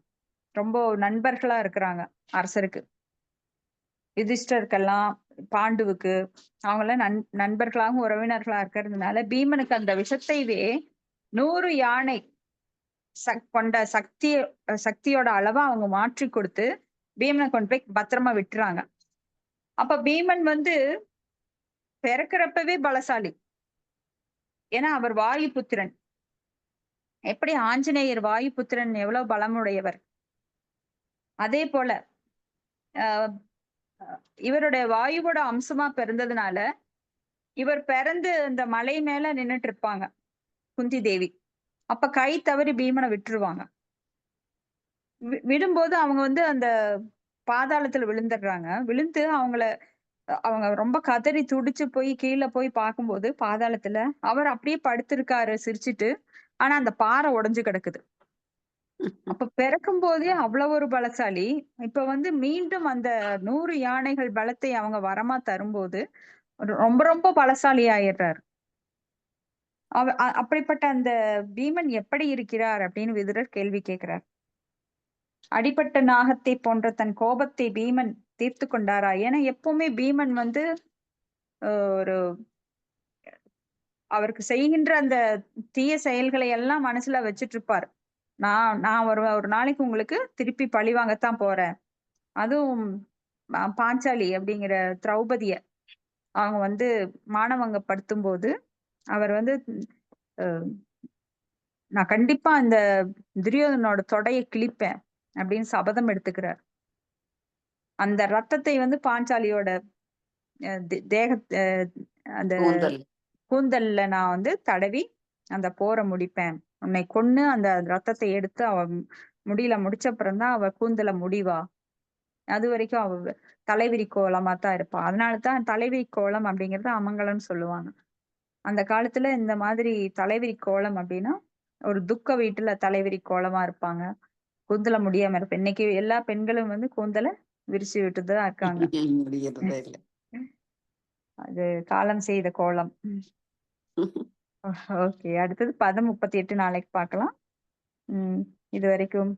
ரொம்ப நண்பர்களா இருக்கிறாங்க அரசருக்கு. யுதிஷ்டருக்கெல்லாம், பாண்டுவுக்கு அவங்கெல்லாம் நண்பர்களாகவும் உறவினர்களா இருக்கிறதுனால பீமனுக்கு அந்த விஷத்தையே 100 யானை கொண்ட சக்தியோட அளவா அவங்க மாற்றி கொடுத்து பீமனை கொண்டு போய் பத்திரமா விட்டுறாங்க. அப்ப பீமன் வந்து பிறக்கிறப்பவே பலசாலி. ஏன்னா அவர் வாயு புத்திரன். எப்படி ஆஞ்சநேயர் வாயு புத்திரன் எவ்வளவு பலமுடையவர், அதே போல இவருடைய வாயுவோட அம்சமா பிறந்ததுனால இவர் பிறந்து அந்த மலை மேல நின்னுட்டு இருப்பாங்க குந்தி தேவி. அப்ப கை தவறி பீமனை விட்டுருவாங்க. விடும்போது அவங்க வந்து அந்த பாதாளத்துல விழுந்துடுறாங்க. விழுந்து அவங்க ரொம்ப கதறி துடிச்சு போய் கீழே போய் பார்க்கும்போது பாதாளத்துல அவர் அப்படியே படுத்திருக்காரு சிரிச்சிட்டு. ஆனா அந்த பாறை உடைஞ்சு கிடக்குது. அப்ப பிறக்கும் போதே அவ்வளவு ஒரு பலசாலி. இப்ப வந்து மீண்டும் அந்த 100 யானைகள் பலத்தை அவங்க வரமா தரும்போது ரொம்ப ரொம்ப பலசாலி ஆயிடுறாரு. அப்படிப்பட்ட அந்த பீமன் எப்படி இருக்கிறார் அப்படின்னு விதுரர் கேள்வி கேட்கிறார். அடிபட்ட நாகத்தை போன்ற தன் கோபத்தை பீமன் தீர்த்து கொண்டாரா? ஏன்னா எப்பவுமே பீமன் வந்து ஒரு அவருக்கு செய்கின்ற அந்த தீய செயல்களை எல்லாம் மனசுல வச்சிட்டு இருப்பார். நான் ஒரு நாளைக்கு உங்களுக்கு திருப்பி பழி வாங்கத்தான் போறேன். அதுவும் பாஞ்சாலி அப்படிங்கிற திரௌபதிய அவங்க வந்து மானவங்கப்படுத்தும் போது அவர் வந்து நான் கண்டிப்பா அந்த துரியோதனோட தொடையை கிழிப்பேன் அப்படின்னு சபதம் எடுத்துக்கிறார். அந்த ரத்தத்தை வந்து பாஞ்சாலியோட தேக அந்த கூந்தல்ல நான் வந்து தடவி அந்த போரை முடிப்பேன். உன்னை கொன்னு அந்த ரத்தத்தை எடுத்து அவ முடியல முடிச்சப்புறம் தான் அவ கூந்தல முடிவா. அது வரைக்கும் அவ தலைவிரி கோலமா தான் இருப்பா. அதனாலதான் தலைவிரி கோலம் அப்படிங்கறது அமங்கலம்னு சொல்லுவாங்க. அந்த காலத்துல இந்த மாதிரி தலைவிரி கோலம் அப்படின்னா ஒரு துக்க வீட்டுல தலைவிரி கோலமா இருப்பாங்க. கூந்தல முடியாம இருப்பேன். இன்னைக்கு எல்லா பெண்களும் வந்து கூந்தல விரிச்சு விட்டுதான் இருக்காங்க. அது காலம் செய்த கோலம். ஓகே, அடுத்தது பதம் 38 நாளைக்கு பார்க்கலாம். இது வரைக்கும்